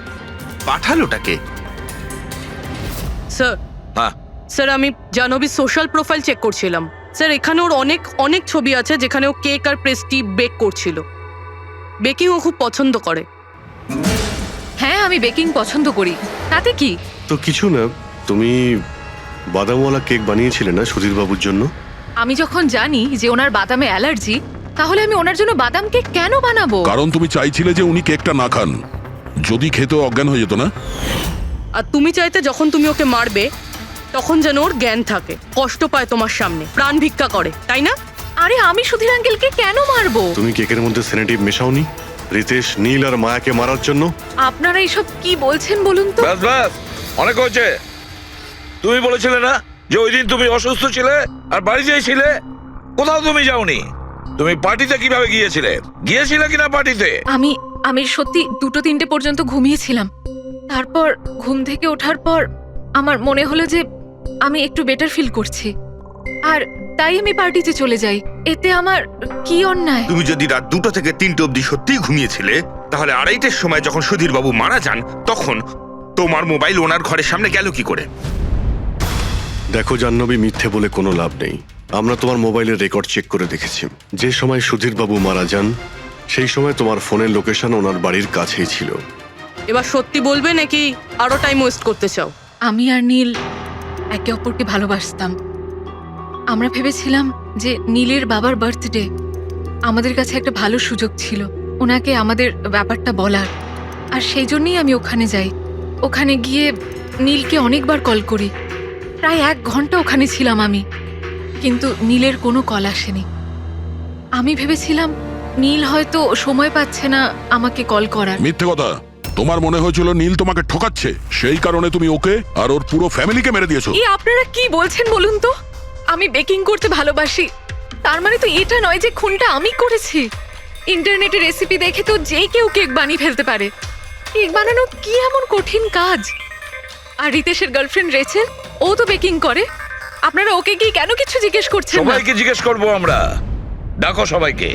পাঠালোটাকে? স্যার, হ্যাঁ, স্যার আমি জাহ্নবীর সোশ্যাল প্রোফাইল চেক করছিলাম। স্যার, এখানে ওর অনেক অনেক ছবি আছে যেখানে ও কেক আর পেস্ট্রি বেক করছিল। বেকিং ও খুব পছন্দ করে। হ্যাঁ, আমি বেকিং পছন্দ করি, তাতে কি? তো কিছু না, তুমি বাদামওয়ালা কেক বানিয়েছিলে না সুধীর বাবুর জন্য? আমি যখন জানি যে ওনার বাদামে অ্যালার্জি, তাহলে আমি ওনার জন্য বাদাম কেক কেন বানাবো? কারণ তুমি চাইছিলে যে উনি কেকটা না খান, যদি খেতে অজ্ঞান হয়ে যেত না। আর তুমি চাইতে যখন তুমি ওকে মারবে তখন যেন ওর জ্ঞান থাকে, কষ্ট পায় তোমার সামনে, প্রাণ ভিক্ষা করে, তাই না? আরে আমি সুধীর আঙ্কেলকে কেন মারবো? তুমি কেকের মধ্যে সেনেটিভ মেশাওনি রিতেশ, নীল আর মায়াকে মারার জন্য? আপনারা এইসব কি বলছেন বলুন তো? ব্যাস ব্যাস, অনেক হয়েছে। তুমি বলেছিলে না যে ওই দিন তুমি অসুস্থ ছিলে আর বাড়িতেই ছিলে? কোথাও তুমি যাওনি। তুমি পার্টিতে কিভাবে গিয়েছিলে কিনা পার্টিতে? আমি সত্যি 2-3টে পর্যন্ত ঘুমিয়েছিলাম। তারপর ঘুম থেকে ওঠার পর আমার মনে হলো যে আমি একটু বেটার ফিল করছি, আর তাই আমি পার্টিতে চলে যাই। এতে আমার কি অন্যায়? তুমি যদি রাত 2টা থেকে 3টে অবধি সত্যিই ঘুমিয়েছিলে, তাহলে 2:30টার সময় যখন সুধীর বাবু মারা যান, তখন তোমার মোবাইল ওনার ঘরের সামনে গেল কি করে? দেখো জাহ্নবী, মিথ্যে বলে কোনো লাভ নেই। আমরা তোমার মোবাইলের রেকর্ড চেক করে দেখেছি। যে সময় সুধীর বাবু মারা যান সেই সময় তোমার ফোনের লোকেশন ওনার বাড়ির কাছেই ছিল। এবার সত্যি বলবে নাকি আরো টাইম ওয়েস্ট করতে চাও? আমি আর নীল একে অপরকে ভালোবাসতাম। আমরা ভেবেছিলাম যে নীলের বাবার বার্থডে, আমাদের কাছে একটা ভালো সুযোগ ছিল ওনাকে আমাদের ব্যাপারটা বলার, আর সেই জন্যই আমি ওখানে যাই। ওখানে গিয়ে নীলকে অনেকবার কল করি, প্রায় 1 ঘন্টা ওখানে ছিলাম আমি, কিন্তু নীলের কোনো কল আসেনি। আমি ভেবেছিলাম নীল হয়তো সময় পাচ্ছে না আমাকে কল করার। মিথ্যে কথা। তোমার মনে হয়েছিল নীল তোমাকে ঠকাচ্ছে, সেই কারণে তুমি ওকে আর ওর পুরো ফ্যামিলিকে মেরে দিয়েছো। এই আপনারা কি বলছেন বলুন তো? আমি বেকিং করতে ভালোবাসি, তার মানে তো এটা নয় যে খুনটা আমি করেছি। ইন্টারনেটে রেসিপি দেখে তো যে কেউ কেক বানিয়ে ফেলতে পারে। কেক বানানো কি এমন কঠিন কাজ? আর রিতেশের গার্লফ্রেন্ড রেচেল, ও তো বেকিং করে। আপনারা ওকে কি কেন কিছু জিজ্ঞেস করছেন না? সবাইকে জিজ্ঞেস করবো আমরা। ডাকো সবাইকে।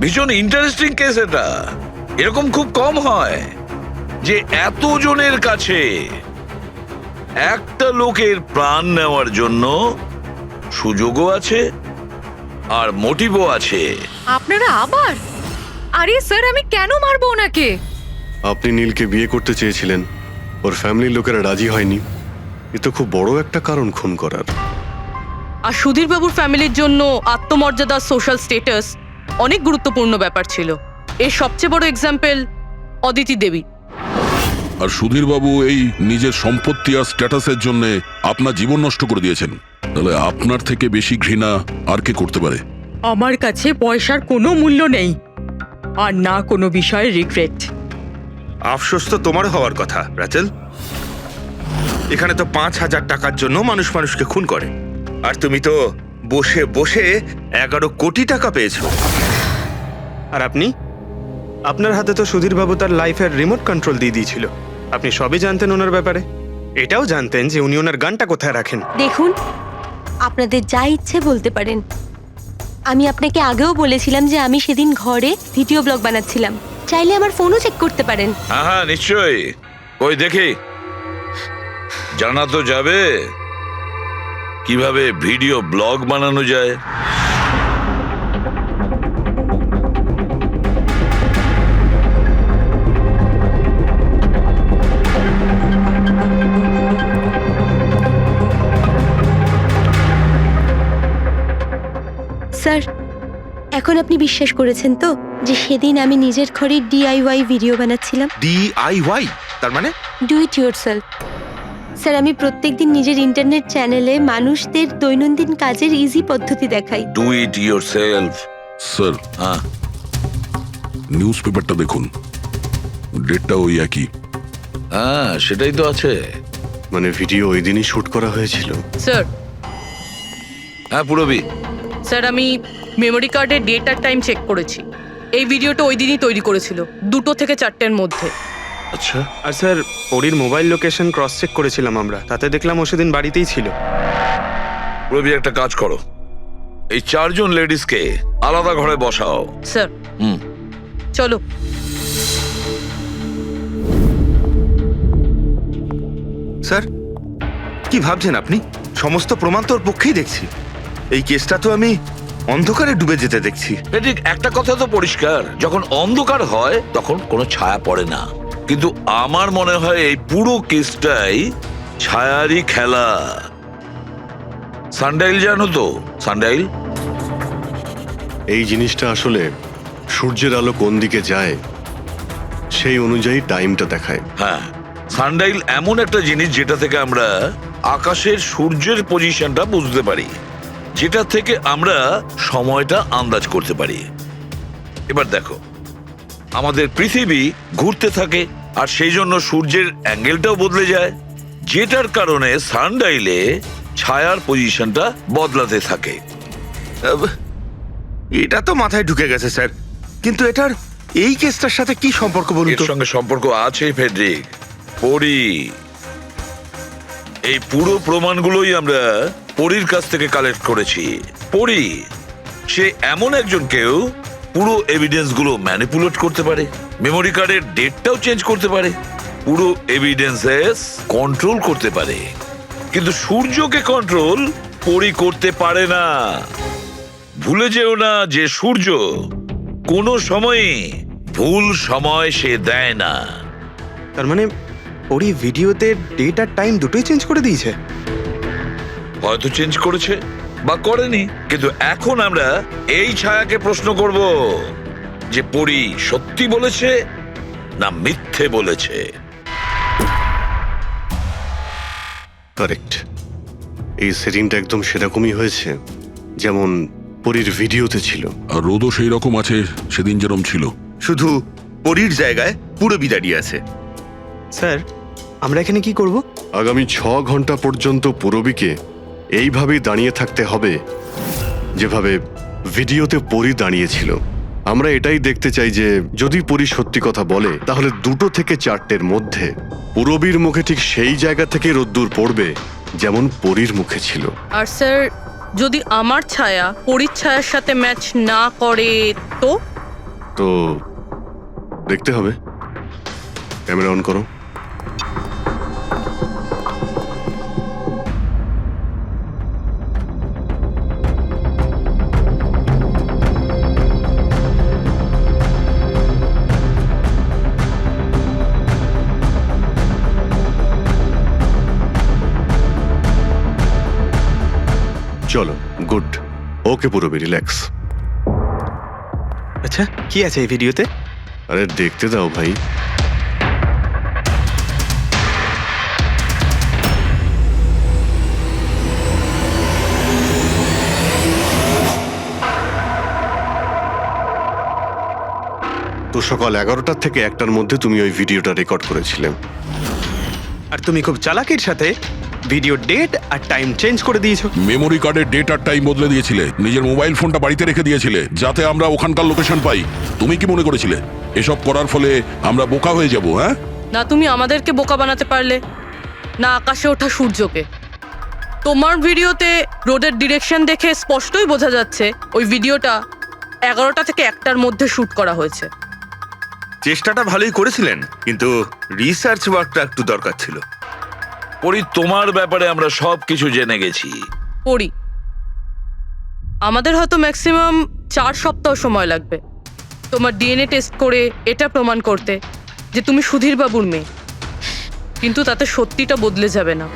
ভীষণ ইন্টারেস্টিং কেস এটা। এরকম খুব কম হয় যে এতজনের কাছে একটা লোকের প্রাণ নেওয়ার জন্য সুযোগও আছে আর মোটিভও আছে। আপনারা আবার? আরে স্যার, আমি কেন মারবো ওনাকে? আপনি নীলকে বিয়ে করতে চেয়েছিলেন, ওর ফ্যামিলির লোকেরা রাজি হয়নি। এ তো খুব বড় একটা কারণ খুন করার। আর সুধীর বাবুর ফ্যামিলির জন্য আত্মমর্যাদা, সোশ্যাল স্ট্যাটাস অনেক গুরুত্বপূর্ণ ব্যাপার ছিল। এর সবচেয়ে বড় এক্সাম্পল অদিতি দেবী। আর সুধীর বাবু এই নিজের সম্পত্তি আর স্ট্যাটাসের জন্য আপনার জীবন নষ্ট করে দিয়েছেন। তাহলে আপনার থেকে বেশি ঘৃণা আর কে করতে পারে? আমার কাছে পয়সার কোনো মূল্য নেই, আর না কোনো বিষয়ে রিগ্রেট। আফসোস তো তোমার হওয়ার কথা রাচেল। এখানে তো 5,000 টাকার জন্য মানুষকে খুন করে, আর তুমি তো বসে বসে 11 কোটি টাকা পেয়েছো। আর আপনি? আপনার হাতে তো সুধীর বাবু তার লাইফের রিমোট কন্ট্রোল দিয়ে দিয়েছিল। আপনি সবই জানতেন ওনার ব্যাপারে। এটাও জানতেন যে উনি ওনার গানটা কোথায় রাখেন। দেখুন, আপনাদের যা ইচ্ছে বলতে পারেন। আমি আপনাকে আগেও বলেছিলাম যে আমি সেদিন ঘরে ভিডিও ব্লগ বানাচ্ছিলাম। চাইলে আমার ফোনও চেক করতে পারেন। হ্যাঁ হ্যাঁ, নিশ্চয়ই। ওই দেখি, জানা তো যাবে কিভাবে ভিডিও ব্লগ বানানো যায়। স্যার, এখন আপনি বিশ্বাস করেছেন তো যে সেদিন আমি নিজের ঘরে DIY ভিডিও বানাচ্ছিলাম? DIY তার মানে? Do it yourself. স্যার, আমি প্রত্যেকদিন নিজের ইন্টারনেট চ্যানেলে মানুষদের দৈনন্দিন কাজের ইজি পদ্ধতি দেখাই। Do it yourself. স্যার হ্যাঁ, নিউজ পেপারটা দেখুন, ডেটটা ওই একই। হ্যাঁ, সেটাই তো আছে। মানে ভিডিও ওই দিনই শুট করা হয়েছিল। স্যার হ্যাঁ পুরবি, স্যার আমি মেমোরি কার্ডের ডেট আর টাইম চেক করেছি। এই ভিডিওটা ওই দিনই তৈরি করেছিল, 2টো থেকে 4টের মধ্যে। আচ্ছা আর স্যার পরীর মোবাইল লোকেশন ক্রস চেক করেছিলাম আমরা, তাতে দেখলাম ও সেদিন বাড়িতেই ছিল। পুরবি, একটা কাজ করো, এই 4 জন লেডিসকে আলাদা ঘরে বসাও। স্যার হুম, চলো। স্যার, কি ভাবছেন আপনি? সমস্ত প্রমাণ তো ওর পক্ষেই দেখছি। এই কেসটা তো আমি অন্ধকারে ডুবে যেতে দেখছি। ঠিক একটা কথা তো পরিষ্কার, যখন অন্ধকার হয় তখন কোনো ছায়া পড়ে না, কিন্তু আমার মনে হয় এই পুরো কেসটাই ছায়ারই খেলা। সানডাইল জানো তো? সানডাইল এই জিনিসটা আসলে সূর্যের আলো কোন দিকে যায় সেই অনুযায়ী টাইমটা দেখায়। হ্যাঁ, সানডাইল এমন একটা জিনিস যেটা থেকে আমরা আকাশের সূর্যের পজিশনটা বুঝতে পারি, যেটা থেকে আমরা সময়টা আন্দাজ করতে পারি। এবার দেখো, আমাদের পৃথিবী ঘুরতে থাকে আর সেই জন্য সূর্যের অ্যাঙ্গেলটাও বদলে যায়, যেটার কারণে সানডাইলে ছায়ার পজিশনটা বদলাতে থাকে। এটা তো মাথায় ঢুকে গেছে স্যার, কিন্তু এটার এই কেসটার সাথে কি সম্পর্ক বলুন এর তো? সঙ্গে সম্পর্ক আছে ফেডরিক। পরি, এই পুরো প্রমাণগুলোই আমরা পরীর কাছ থেকে কালেক্ট করেছি। পরি সে এমন একজন কেউ, পুরো এভিডেন্স গুলো ম্যানিপুলেট করতে পারে, মেমোরি কার্ডের ডেটটাও চেঞ্জ করতে পারে, পুরো এভিডেন্সেস কন্ট্রোল করতে পারে, কিন্তু সূর্যকে কন্ট্রোল পরি করতে পারে না। ভুলে যেও না যে সূর্য কোনো সময়ই ভুল সময় সে দেয় না। তার মানে পরী ভিডিওতে ডেট আর টাইম দুটোই চেঞ্জ করে দিয়েছে। হয়তো চেঞ্জ করেছে বা করেনি, কিন্তু এখন আমরা এই ছায়াকে প্রশ্ন করব যে পরি সত্যি বলেছে না মিথ্যে বলেছে। কারেক্ট, এই সেটিংটা একদম সেরকমই হয়েছে যেমন পরীর ভিডিওতে ছিল। আর রোদও সেই রকম আছে সেদিন যেরকম ছিল। শুধু পরীর জায়গায় পুরবি দাঁড়িয়ে আছে। স্যার আমরা এখানে কি করব? আগামী 6 ঘন্টা পর্যন্ত পুরবীকে এইভাবেই দাঁড়িয়ে থাকতে হবে যেভাবে ভিডিওতে পরী দাঁড়িয়েছিল। আমরা এটাই দেখতে চাই যে যদি পরী সত্যি কথা বলে তাহলে 2টো থেকে 4টের মধ্যে পুরবীর মুখে ঠিক সেই জায়গা থেকে রোদ্দুর পড়বে যেমন পরীর মুখে ছিল। আর স্যার যদি আমার ছায়া পরীর ছায়ার সাথে ম্যাচ না করে তো? তো দেখতে হবে। ক্যামেরা অন করো। চলো, গুড। ওকে পুরবী, রিল্যাক্স। আচ্ছা কি আছে এই ভিডিওতে? আরে দেখতে দাও ভাই। তো সকাল 11টা থেকে 1টার মধ্যে তুমি ওই ভিডিওটা রেকর্ড করেছিলে। আর তুমি খুব চালাকির সাথে ভিডিও ডেট আর টাইম চেঞ্জ করে দিয়েছো। মেমোরি কার্ডের ডেট আর টাইম বদলে দিয়েছিলে, নিজের মোবাইল ফোনটা বাড়িতে রেখে দিয়েছিলে যাতে আমরা ওখানকার লোকেশন পাই। তুমি কি মনে করেছিলে এসব করার ফলে আমরা বোকা হয়ে যাব? হ্যাঁ, না তুমি আমাদেরকে বোকা বানাতে পারলে, না আকাশে ওঠা সূর্যকে। তোমার ভিডিওতে রোডের ডিরেকশন দেখে স্পষ্টই বোঝা যাচ্ছে ওই ভিডিওটা 11টা থেকে 1টার মধ্যে শুট করা হয়েছে। চেষ্টাটা ভালোই করেছিলেন, কিন্তু রিসার্চ ওয়ার্কটা একটু দরকার ছিল। পরি, তোমার ব্যাপারে আমরা সব কিছু জেনে গেছি। পড়ি, আমাদের হয়তো ম্যাক্সিমাম 4 সপ্তাহ সময় লাগবে তোমার ডিএনএ টেস্ট করে এটা প্রমাণ করতে যে তুমি সুধীর বাবুর মেয়ে, কিন্তু তাতে সত্যিটা বদলে যাবে না।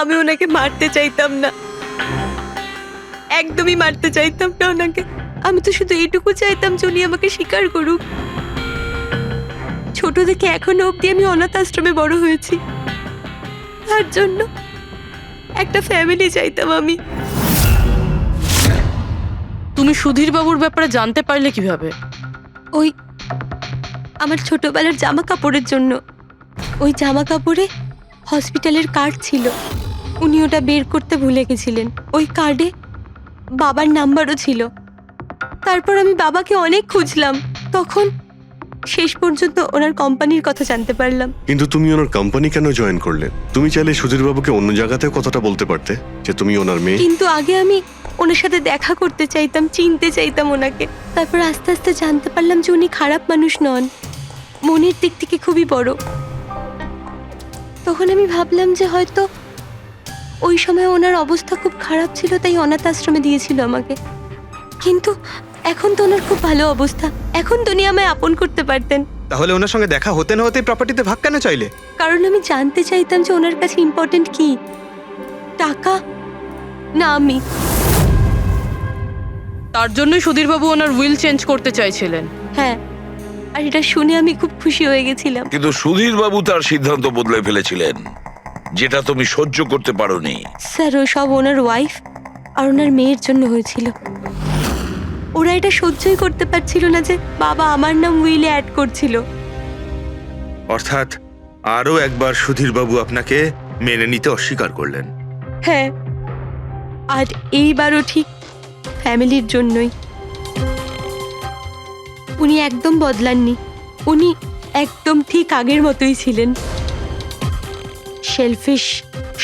আমি ওনাকে মারতে চাইতাম না, একদমই মারতে চাইতাম না ওনাকে। আমি তো শুধু এইটুকু চাইতাম যে উনি আমাকে স্বীকার করুক। ছোট থেকে এখনো অবধি আমি অনাথ আশ্রমে বড় হয়েছি, তার জন্য একটা ফ্যামিলি চাইতাম আমি। তুমি সুধীর বাবুর ব্যাপারে জানতে পারলে কিভাবে? ওই আমার ছোটবেলার জামা কাপড়ের জন্য। ওই জামা কাপড়ে হসপিটালের কার্ড ছিল, উনি ওটা বের করতে ভুলে গেছিলেন। ওই কার্ডে বাবার নাম্বারও ছিল। তারপর আমি বাবাকে অনেক খুঁজলাম, তখন শেষ পর্যন্ত ওনার কোম্পানির কথা জানতে পারলাম। কিন্তু তুমি ওনার কোম্পানি কেন জয়েন করলে? তুমি চাইলে সুধীরবাবুকে অন্য জায়গাতেও কথাটা বলতে পারতে যে তুমি ওনার মেয়ে। কিন্তু আগে আমি ওনার সাথে দেখা করতে চাইতাম, চিনতে চাইতাম ওনাকে। তারপর আস্তে আস্তে জানতে পারলাম যে উনি খারাপ মানুষ নন, মনের দিক থেকে খুবই বড়। তখন আমি ভাবলাম যে হয়তো ওই সময় ওনার অবস্থা খুব খারাপ ছিল, তাই অনাথ আশ্রমে দিয়েছিল আমাকে। কিন্তু এখন তো ওনার খুব ভালো অবস্থা, এখন তো উনি আমায় আপন করতে পারতেন। তাহলে ওনার সঙ্গে দেখা হতে না হতে প্রপার্টিতে ভাগ কেন চাইলে? কারণ আমি জানতে চাইতাম যে ওনার কাছে ইম্পর্টেন্ট কি, টাকা না আমি। তার জন্যই সুধীর বাবু ওনার উইল চেঞ্জ করতে চাইছিলেন। হ্যাঁ, আর এটা শুনে আমি খুব খুশি হয়ে গেছিলাম। কিন্তু সুধীর বাবু তার সিদ্ধান্ত বদলে ফেলেছিলেন, যেটা তুমি সহ্য করতে পারোনি। স্যার, ও সব ওনার ওয়াইফ আর ওনার মেয়ের জন্য হয়েছিল। ওরা এটা সহ্যই করতে পারছিল না যে বাবা আমার নাম উইলে অ্যাড করছিল। অর্থাৎ আরও একবার সুধীরবাবু আপনাকে মেনে নিতে অস্বীকার করলেন। হ্যাঁ, আর এইবারও ঠিক ফ্যামিলির জন্যই। উনি একদম বদলাননি, উনি একদম ঠিক আগের মতোই ছিলেন। সেলফিশ,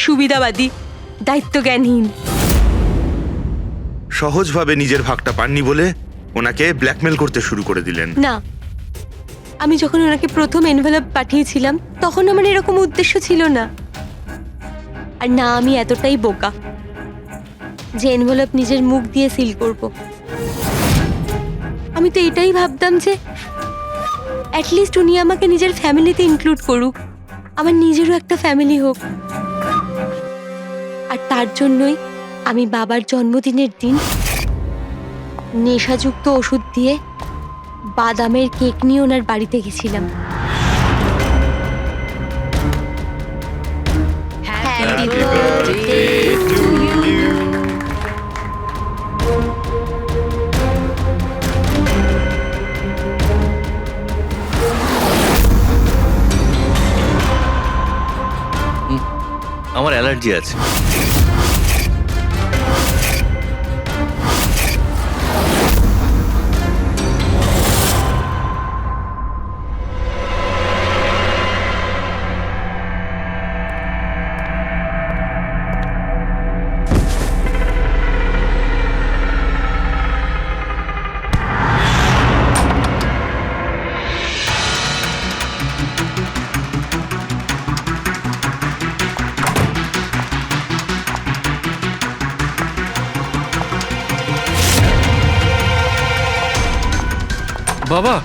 সুবিধাবাদী, দায়িত্বজ্ঞানহীন। সহজভাবে নিজের ভাগটা পাননি বলে ওনাকে ব্ল্যাকমেল করতে শুরু করে দিলেন। না, আমি যখন ওনাকে প্রথম এনভেলপ পাঠিয়েছিলাম তখন আমার এরকম উদ্দেশ্য ছিল না। আর না আমি এতটাই বোকা যে এনভেলপ নিজের মুখ দিয়ে সিল করব। আমি তো এটাই ভাবতাম যে অ্যাটলিস্ট উনি আমাকে নিজের ফ্যামিলিতে ইনক্লুড করুক, আমার নিজেরও একটা ফ্যামিলি হোক। আর তার জন্যই আমি বাবার জন্মদিনের দিন নেশাযুক্ত ওষুধ দিয়ে বাদামের কেক নিয়ে ওনার বাড়িতে গেছিলাম। Happy birthday to you. আমার অ্যালার্জি আছে। বাবা,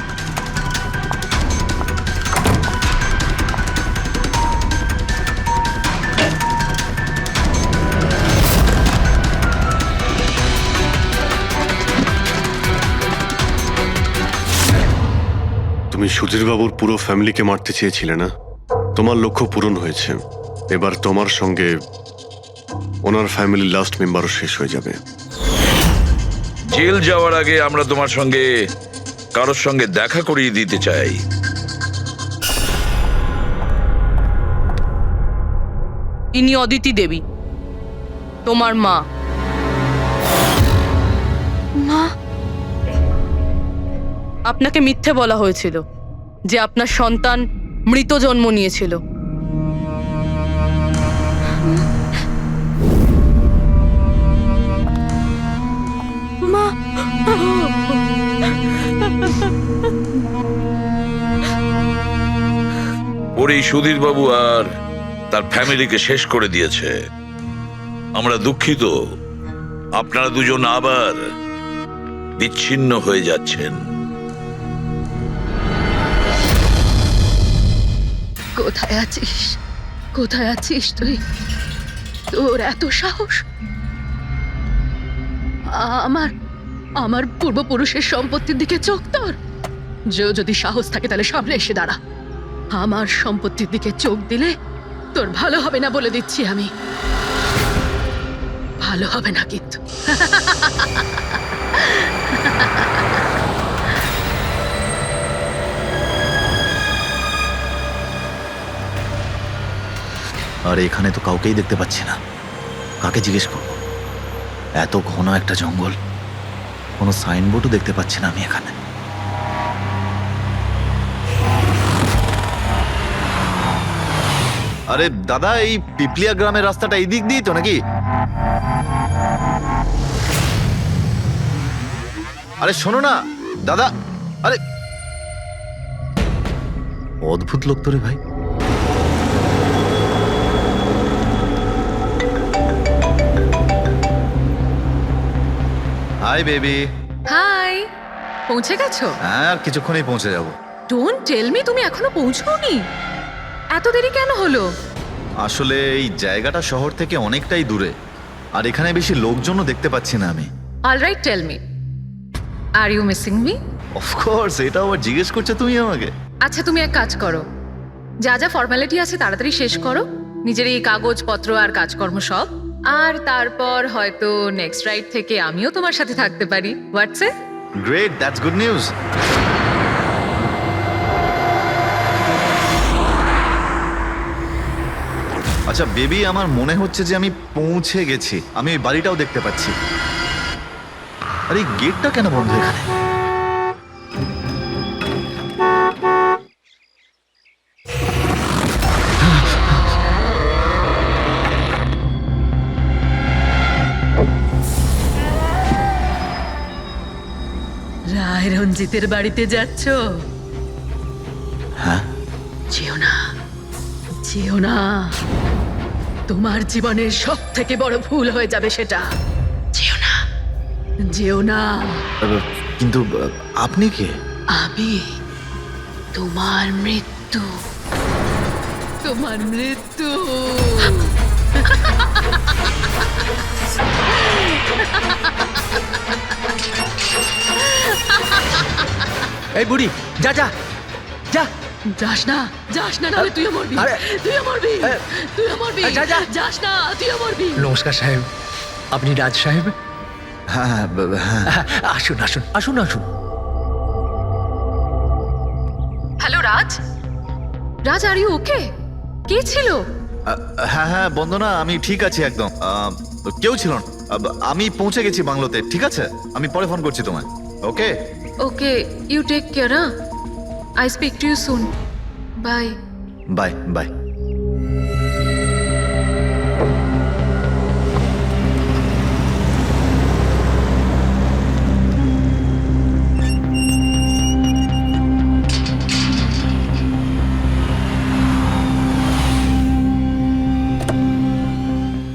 তুমি সুধীরবাবুর পুরো ফ্যামিলিকে মারতে চেয়েছিলে না? তোমার লক্ষ্য পূরণ হয়েছে। এবার তোমার সঙ্গে ওনার ফ্যামিলির লাস্ট মেম্বারও শেষ হয়ে যাবে। জেল যাওয়ার আগে আমরা তোমার সঙ্গে কারোর সঙ্গে দেখা করিয়ে দিতে চাই। ইনি অদিতি দেবী, তোমার মা। মা, আপনাকে মিথ্যে বলা হয়েছিল যে আপনার সন্তান মৃত জন্ম নিয়েছিল। মা, ওর এই সুধীর বাবু আর তার ফ্যামিলিকে শেষ করে দিয়েছে। আমরা দুঃখিত, আপনারা দুজন আবার বিচ্ছিন্ন হয়ে যাচ্ছেন। কোথায় আছিস? কোথায় আছিস তুই? তোর এত সাহস? আমার আমার পূর্বপুরুষের সম্পত্তির দিকে চোখ তোর? যদি সাহস থাকে তাহলে সামনে এসে দাঁড়া। আমার সম্পত্তির দিকে চোখ দিলে তোর ভালো হবে না বলে দিচ্ছি আমি। ভালো হবে না কিন্তু। আর এখানে তো কাউকেই দেখতে পাচ্ছি না, কাকে জিজ্ঞেস করব? এত ঘন একটা জঙ্গল, কোনো সাইনবোর্ডও দেখতে পাচ্ছি না আমি এখানে। আরে দাদা, এই পিপলিয়া গ্রামের রাস্তাটা এই দিক দিয়ে তো নাকি? আরে শোনো না দাদা, আরে অদ্ভুত লোক তো রে ভাই। Hi baby. হাই, পৌঁছে গেছো? হ্যাঁ, আর কিছুক্ষণেই পৌঁছে যাব। ডোন্ট টেল মি, তুমি এখনো পৌঁছোনি? এত দেরি কেন হলো? আসলে এই জায়গাটা শহর থেকে অনেকটাই দূরে, আর এখানে বেশি লোকজনও দেখতে পাচ্ছি না আমি। Alright, tell me, are you missing me? Of course, এটা আবার জিজ্ঞেস করছো তুমি আমাকে? আচ্ছা, তুমি এক কাজ করো, যা যা ফর্মালিটি আছে তাড়াতাড়ি শেষ করো, নিজের এই কাগজপত্র আর কাজকর্ম সব, আর তারপর হয়তো নেক্সট রাইড থেকে আমিও তোমার সাথে থাকতে পারি। What's it? Great, that's good news. আচ্ছা বেবি, আমার মনে হচ্ছে যে আমি পৌঁছে গেছি। আমি ওই বাড়িটাও দেখতে পাচ্ছি। আরে এই গেটটা কেন বন্ধ এখানে? রায় রঞ্জিতের বাড়িতে যাচ্ছ? হ্যাঁ। যেও না, যেও না, তোমার জীবনের সব থেকে বড় ভুল হয়ে যাবে সেটা। যেও না, যেও না। কিন্তু আপনি কে? আমি তোমার মৃত্যু, তোমার মৃত্যু। এই বুড়ি, যা যা যা। যাস না, যাস না, নাহলে তুইও মরবি। আরে, তুইও মরবি, তুইও মরবি। যা, যা। যাস না, তুইও মরবি। নমস্কার সাহেব, আপনি রাজ সাহেব? হ্যাঁ হ্যাঁ হ্যাঁ। আসুন আসুন আসুন আসুন। Hello Raj, Raj, are you okay? কে ছিল? হ্যাঁ হ্যাঁ বন্দনা, আমি ঠিক আছি একদম। কেউ ছিল না। আমি পৌঁছে গেছি বাংলোতে। ঠিক আছে, আমি পরে ফোন করছি তোমায়। Okay okay, you take care. I speak to you soon. Bye bye bye.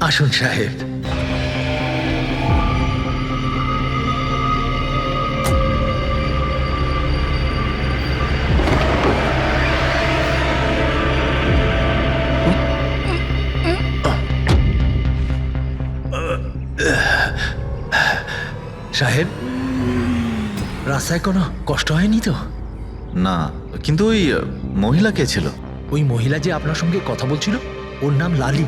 আসুন সাহেব। সাহেব, রাস্তায় কোনো কষ্ট হয়নি তো? না, কিন্তু ওই মহিলা কে ছিল? ওই মহিলা যে আপনার সঙ্গে কথা বলছিল, ওর নাম লালি।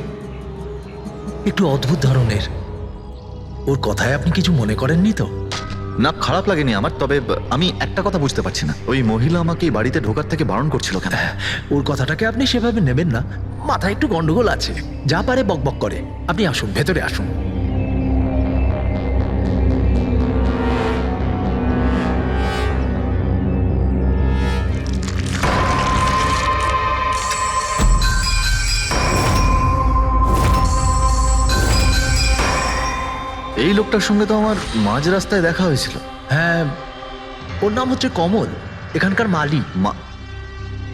একটু অদ্ভুত ধরনের। ওর কথায় আপনি কিছু মনে করেননি তো? না, খারাপ লাগেনি আমার। তবে আমি একটা কথা বুঝতে পারছি না, ওই মহিলা আমাকে এই বাড়িতে ঢোকার থেকে বারণ করছিল কেন? ওর কথাটাকে আপনি সেভাবে নেবেন না। মাথায় একটু গন্ডগোল আছে, যা পারে বকবক করে। আপনি আসুন, ভেতরে আসুন। এই লোকটার সঙ্গে তো আমার মাঝ রাস্তায় দেখা হয়েছিল। হ্যাঁ, ওর নাম হচ্ছে কমল, এখানকার মালি।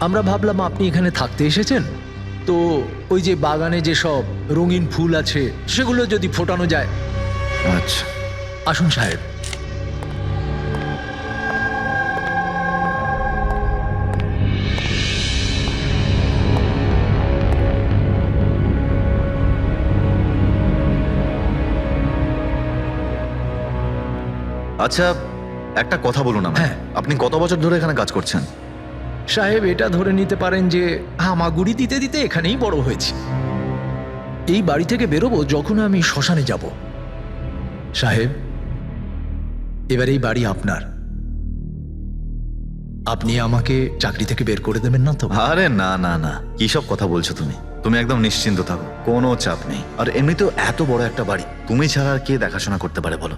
আমরা ভাবলাম আপনি এখানে থাকতে এসেছেন, তো ওই যে বাগানে যে সব রঙিন ফুল আছে সেগুলো যদি ফোটানো যায়। আচ্ছা, আসুন সাহেব। আচ্ছা একটা কথা বলুন আমায়। হ্যাঁ। আপনি কত বছর ধরে এখানে কাজ করছেন? সাহেব, এটা ধরে নিতে পারেন যে হামাগুড়ি দিতে দিতে এখানেই বড় হয়েছি। এই বাড়ি থেকে বেরোবো যখন আমি শ্মশানে যাব। সাহেব, এবার এই বাড়ি আপনার। আপনি আমাকে চাকরি থেকে বের করে দেবেন না তো? আরে না না না, কি সব কথা বলছো তুমি? তুমি একদম নিশ্চিন্ত থাকো, কোনো চাপ নেই। আর এমনিতেও এত বড় একটা বাড়ি, তুমি ছাড়া আর কে দেখাশোনা করতে পারে বলো,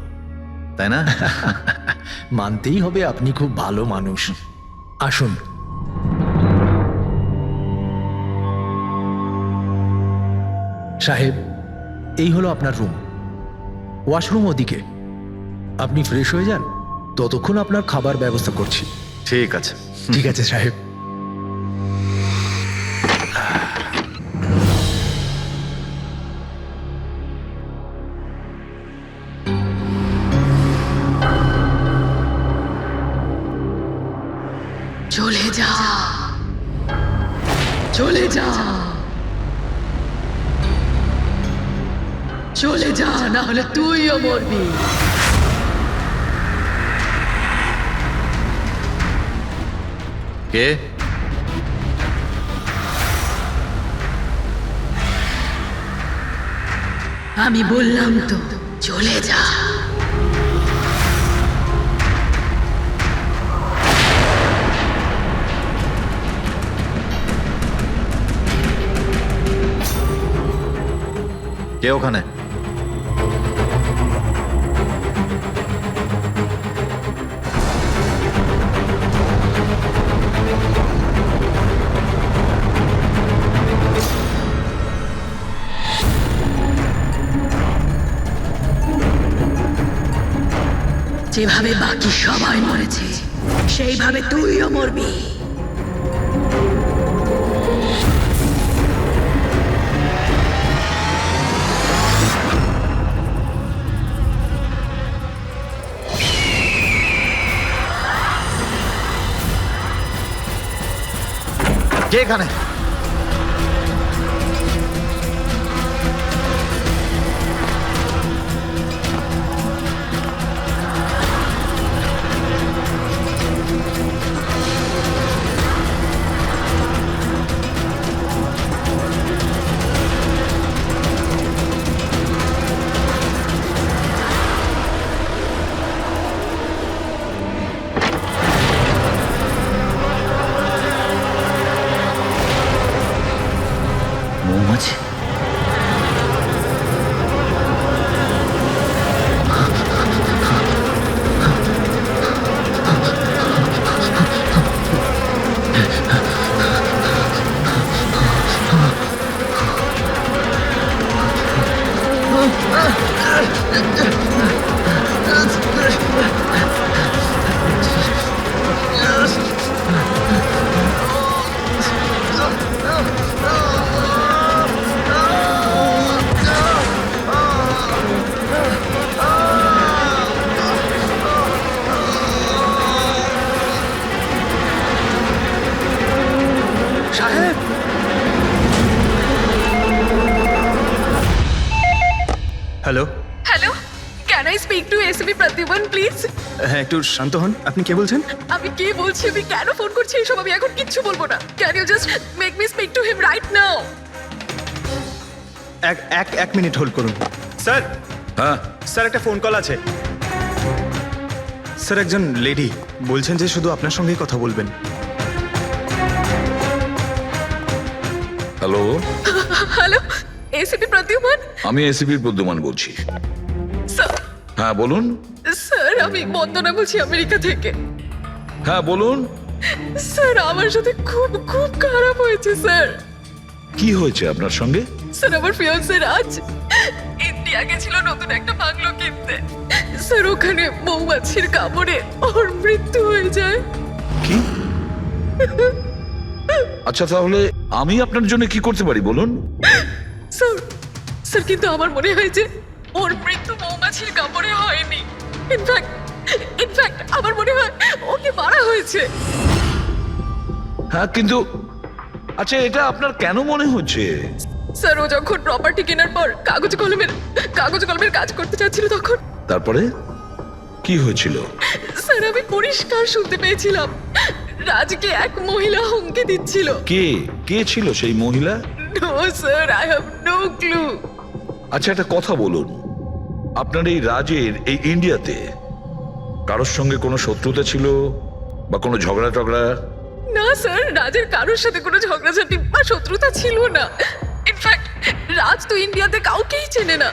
তাই না? মানতেই হবে আপনি খুব ভালো মানুষ। আসুন। সাহেব, এই হলো আপনার রুম। ওয়াশরুম ওদিকে। আপনি ফ্রেশ হয়ে যান, ততক্ষণ আপনার খাবার ব্যবস্থা করছি। ঠিক আছে। ঠিক আছে সাহেব। চলে যা, চলে যা, চলে যা, না হলে তুইও মরবি। কে? আমি বললাম তো চলে যা। কে ওখানে? যেভাবে বাকি সবাই মরেছে সেইভাবে তুইও মরবি। কে এখানে? মৌমাছি? সাহেব, hello. Hello, can I speak to SB Pratiman please? হ্যাঁ, একটু শান্ত হন। আপনি কে বলছেন? আমি কে বলছি, আমি কেন ফোন করছি এইসব আমি এখন কিচ্ছু বলবো না। Can you just make me speak to him right now? এক মিনিট হোল্ড করুন। স্যার, হ্যাঁ, স্যার একটা ফোন কল আছে। স্যার, একজন লেডি বলছেন যে শুধু আপনার সঙ্গেই কথা বলবেন। Hello, hello, SB Pratiman? আমি এসিপির প্রদ্যুমান বলছি। স্যার, হ্যাঁ বলুন। স্যার আমি বন্দনা বলছি আমেরিকা থেকে। হ্যাঁ বলুন, স্যার আমার সাথে খুব খুব খারাপ হয়েছে স্যার। কি হয়েছে আপনার সঙ্গে? স্যার আমার ফিয়ান্সে রাজ ইন্ডিয়া গেছিল নতুন একটা বাংলো কিনতে। স্যার ওখানে মৌমাছির কামড়ে ওর মৃত্যু হয়ে যায়। কি? আচ্ছা তাহলে আমি আপনার জন্য কি করতে পারি বলুন? স্যার, স্যার কিন্তু আমার মনে হয় যে ওর মৃত্যু মৌমাছির কামড়ে হয়নি। ইনফ্যাক্ট আমার মনে হয় ওকে মারা হয়েছে। হ্যাঁ কিন্তু আচ্ছা এটা আপনার কেন মনে হচ্ছে? স্যার ও যখন প্রপার্টি কেনার পর কাগজ কলমের কাজ করতে চাচ্ছিল তখন তারপরে কি হয়েছিল? স্যার আমি পরিষ্কার শুনতে পেয়েছিলাম রাজকে এক মহিলা হুমকি দিচ্ছিল। কে কে ছিল সেই মহিলা? No sir, I have no clue. আচ্ছা একটা কথা বলুন, আপনার এই রাজের এই ইন্ডিয়াতে কারোর সঙ্গে কোনো শত্রুতা ছিল বা কোনো ঝগড়া টগড়া? না স্যার, রাজের কারোর সাথে কোনো ঝগড়াঝাটি বা শত্রুতা ছিল না। ইনফ্যাক্ট রাজ তো ইন্ডিয়াতে কাউকেই চেনে না।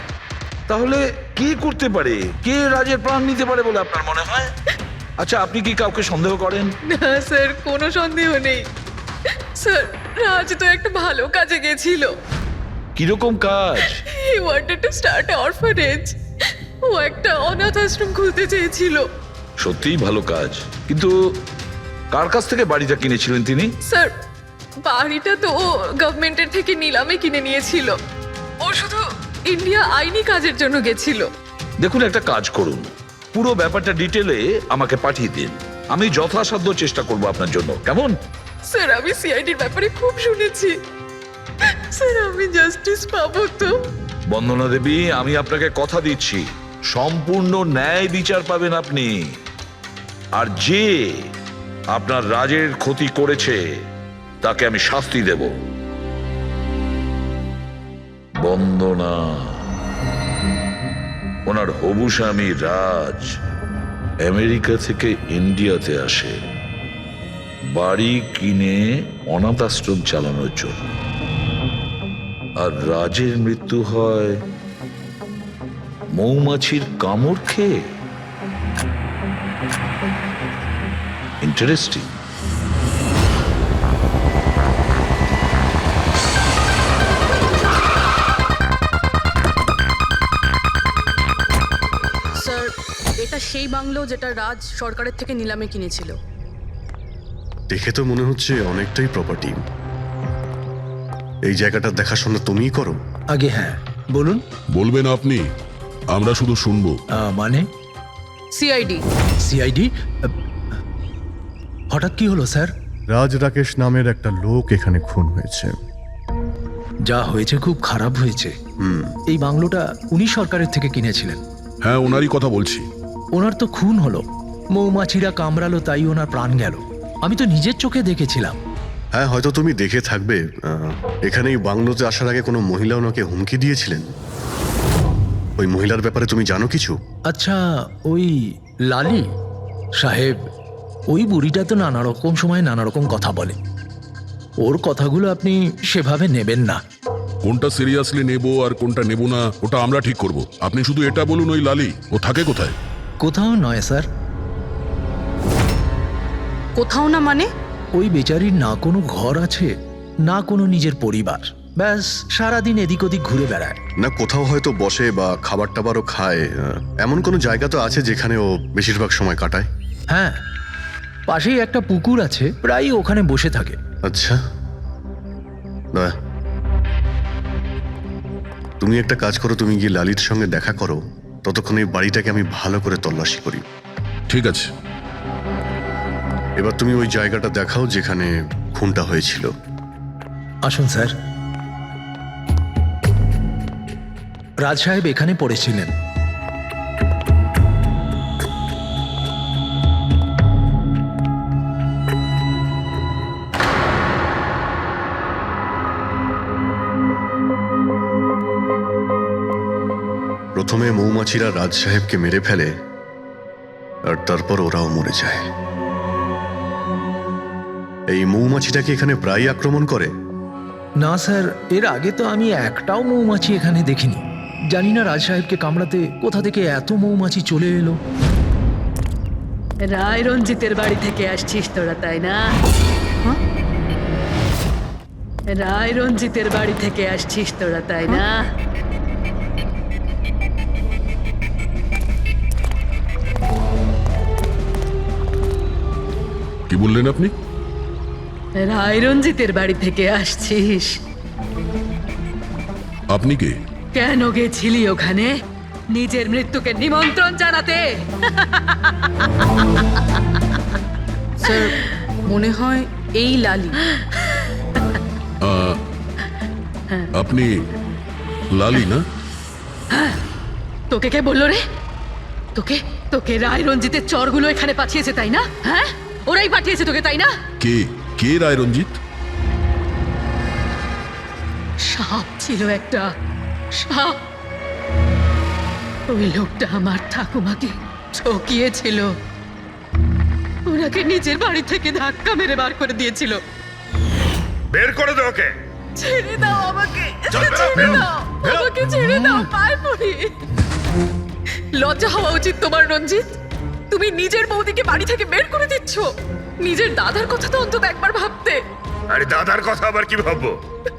তাহলে কে করতে পারে, কে রাজের প্রাণ নিতে পারে বলে আপনার মনে হয়? আচ্ছা আপনি কি কাউকে সন্দেহ করেন? না স্যার, কোনো সন্দেহ নেই। স্যার রাজ তো একটা ভালো কাজে গেছিল। কিরকম কাজ? He wanted to start orphanage. ও একটা অনাথ আশ্রম খুলতে চেয়েছিল। সত্যিই ভালো কাজ, কিন্তু কার কাছ থেকে বাড়িটা কিনেছিলেন তিনি? স্যার বাড়িটা তো ও গভর্নমেন্টের থেকে নিলামে কিনে নিয়েছিল। ও শুধু ইন্ডিয়া আইনি কাজের জন্য গেছিল। দেখুন একটা কাজ করুন, পুরো ব্যাপারটা ডিটেলে আমাকে পাঠিয়ে দিন, আমি যথাসাধ্য চেষ্টা করব আপনার জন্য, কেমন? স্যার আমি সিআইডির ব্যাপারে খুব শুনেছি। স্যার আমি জাস্টিস পাবো তো? বন্দনা দেবী, আমি আপনাকে কথা দিচ্ছি সম্পূর্ণ ন্যায় বিচার পাবেন আপনি। আর যে আপনার রাজের ক্ষতি করেছে তাকে আমি শাস্তি দেব। বন্দনা, ওনার হবু স্বামী রাজ আমেরিকা থেকে ইন্ডিয়াতে আসে বাড়ি কিনে অনাথ আশ্রম চালানোর জন্য, আর রাজের মৃত্যু হয় মৌমাছির কামড় খেয়ে। ইন্টারেস্টিং। স্যার এটা সেই বাংলো যেটা রাজ সরকারের থেকে নিলামে কিনেছিল। দেখে তো মনে হচ্ছে অনেকটাই প্রপার্টি। এই জায়গাটা দেখাশোনা তুমিই করো? আগে হ্যাঁ বলুন। বলবেন আপনি, আমরা শুধু শুনবো। মানে সিআইডি। সিআইডি? হঠাৎ কি হলো স্যার? রাজ রাকেশ নামের একটা লোক এখানে খুন হয়েছে। যা হয়েছে খুব খারাপ হয়েছে। এই বাংলোটা উনি সরকারের থেকে কিনেছিলেন। হ্যাঁ ওনারই কথা বলছি। ওনার তো খুন হলো, মৌমাছিরা কামড়ালো, তাই ওনার প্রাণ গেল। আমি তো নিজের চোখে দেখেছিলাম। হ্যাঁ হয়তো তুমি দেখে থাকবে। এখানে এই বাংলোতে আসার আগে কোনো মহিলা ওনাকে হুমকি দিয়েছিলেন। ওই মহিলার ব্যাপারে তুমি জানো কিছু? আচ্ছা ওই লালি সাহেব, ওই বুড়িটা তো নানা রকম সময় নানা রকম কথা বলে। ওর কথাগুলো আপনি সেভাবে নেবেন না। কোনটা সিরিয়াসলি নেব আর কোনটা নেব না ওটা আমরা ঠিক করব। আপনি শুধু এটা বলুন, ওই লালি ও থাকে কোথায়? কোথাও নয় স্যার। কোথাও না মানে? ওই বেচারির না কোনো ঘর আছে, না কোনো নিজের পরিবার। ব্যাস সারাদিন এদিক ওদিক ঘুরে বেড়ায়। না কোথাও হয়তো বসে বা খাবার টাবারও খায়, এমন কোনো জায়গা তো আছে যেখানে ও বেশিরভাগ সময় কাটায়? হ্যাঁ, পাশেই একটা পুকুর আছে, প্রায় ওখানে বসে থাকে। আচ্ছা দয়া, তুমি একটা কাজ করো, তুমি গিয়ে লালির সঙ্গে দেখা করো, ততক্ষণ এই বাড়িটাকে আমি ভালো করে তল্লাশি করি। ঠিক আছে। এবার তুমি ওই জায়গাটা দেখাও যেখানে খুনটা হয়েছিল। আসুন স্যার। রাজ সাহেব এখানে পড়েছিলেন। প্রথমে মৌমাছিরা রাজ সাহেবকে মেরে ফেলে, আর তারপর ওরাও মরে যায়। এই মৌমাছিটাকে এখানে প্রায় আক্রমণ করে? না স্যার, এর আগে তো আমি একটাও মৌমাছি এখানে দেখিনি। জানি না রাজ সাহেবকে কামড়াতে কোথা থেকে এত মৌমাছি চলে এলো। রায় রঞ্জিতের বাড়ি থেকে আসছিস তোরা, তাই না? রায় রঞ্জিতের বাড়ি থেকে আসছিস তোরা, তাই না? কি বললেন আপনি? রায় রঞ্জিতের বাড়ি থেকে আসছিস? আপনি কে? কেন গেছিলি ওখানে? নিজের মৃত্যুকে নিমন্ত্রণ জানাতে? স্যার মনে হয় এই লালি। আপনি লালি না? তোকে কে বললো রে? তোকে তোকে রায় রঞ্জিতের চরগুলো এখানে পাঠিয়েছে তাই না? হ্যাঁ, ওরাই পাঠিয়েছে তোকে তাই না? কে কে রায় রঞ্জিত? সাপ ছিল একটা, সাপ। ওই লোকটা আমার ঠাকুমাকে ঠকিয়েছিল, ওনাকে নিজের বাড়ি থেকে ধাক্কা মেরে বার করে দিয়েছিল। বের করে দে ওকে। ছেড়ে দাও আমাকে, ছেড়ে দাও আমাকে, ছেড়ে দাও, পায়ে পড়ি। লজ্জা হওয়া উচিত তোমার রঞ্জিত। তুমি নিজের বৌদিকে বাড়ি থেকে বের করে দিচ্ছ। নিজের দাদার কথা তো অন্তত একবার ভাবতে। আরে দাদার কথা আবার কি ভাববো?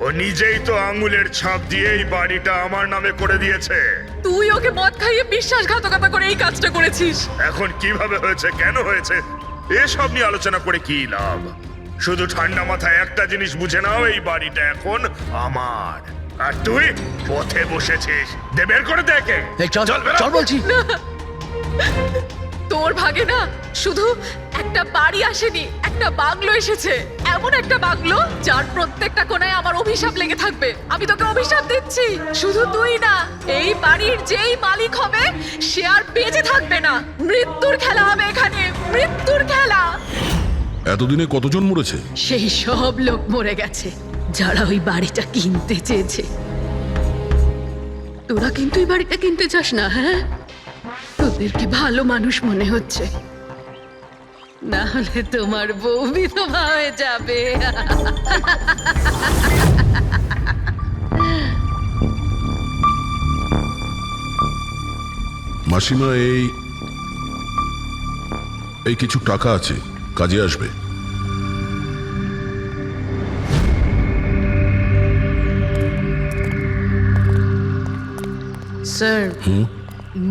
ও নিজেই তো আঙ্গুলের ছাপ দিয়ে এই বাড়িটা আমার নামে করে দিয়েছে। তুই ওকে মদ খাইয়ে বিশ্বাসঘাতকতা করে এই কাজটা করেছিস। এখন কিভাবে হয়েছে, কেন হয়েছে, এসব নিয়ে আলোচনা করে কি লাভ? শুধু ঠান্ডা মাথায় একটা জিনিস বুঝে নাও, এই বাড়িটা এখন আমার, আর তুই পথে বসেছিস। দে বের করে দেখে। চল চল বলছি। তোর ভাগে না শুধু একটা বাড়ি আসেনি, একটা বাংলো এসেছে। এমন একটা বাংলো যার প্রত্যেকটা কোণায় আমার অভিশাপ লেগে থাকবে। আমি তোকে অভিশাপ দিচ্ছি, শুধু তুই না, এই বাড়ির যেই মালিক হবে সে আর বেঁচে থাকবে না। মৃত্যুর খেলা হবে এখানে, মৃত্যুর খেলা। এতদিনে কতজন মরেছে? সেই সব লোক মরে গেছে যারা ওই বাড়িটা কিনতে চেয়েছে। তোরা কিন্তু এই বাড়িটা কিনতে চাস না, হ্যাঁ? তোদেরকে ভালো মানুষ মনে হচ্ছে, না হলে তোমার বউ বিধবা হয়ে যাবে। মাসিমা, এই কিছু টাকা আছে, কাজে আসবে। স্যার,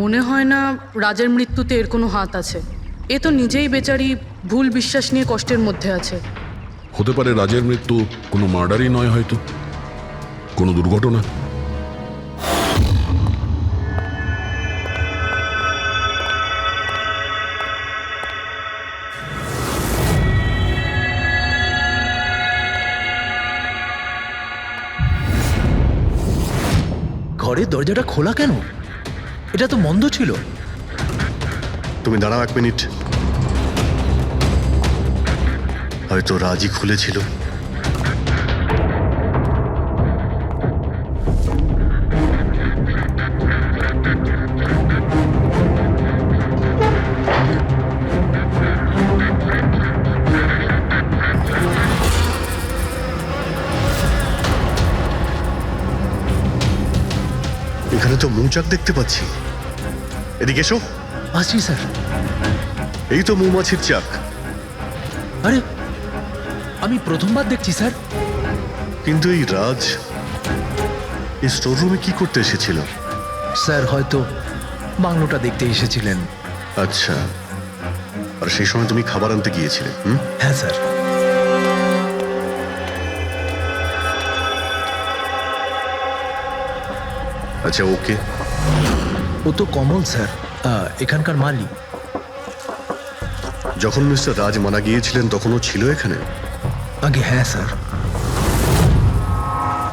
মনে হয় না রাজের মৃত্যুতে এর কোনো হাত আছে। এ তো নিজেই বেচারি ভুল বিশ্বাস নিয়ে কষ্টের মধ্যে আছে। হতে পারে রাজের মৃত্যু কোনো মার্ডারই নয়, হয়তো কোনো দুর্ঘটনা। ঘরের দরজাটা খোলা কেন? এটা তো বন্ধ ছিল। তুমি দাঁড়াও 1 মিনিট। হয়তো রাজি খুলেছিল। এখানে তো মৌচাক দেখতে পাচ্ছি। এদিকে এসো। আসছি স্যার। এই তো মৌমাছির চাক। আরে, আমি প্রথমবার দেখছি স্যার। কিন্তু এই রাজ এই স্টোর রুমে কি করতে এসেছিল? স্যার হয়তো বাংলোটা দেখতে এসেছিলেন। আচ্ছা, আর সেই সময় তুমি খাবার আনতে গিয়েছিলে? হ্যাঁ স্যার। আচ্ছা, ওকে। ও তো কমল স্যার, এখানকার মালিক। যখন মিস্টার রাজ মারা গিয়েছিলেন তখন ও ছিল এখানে? আগে হ্যাঁ স্যার।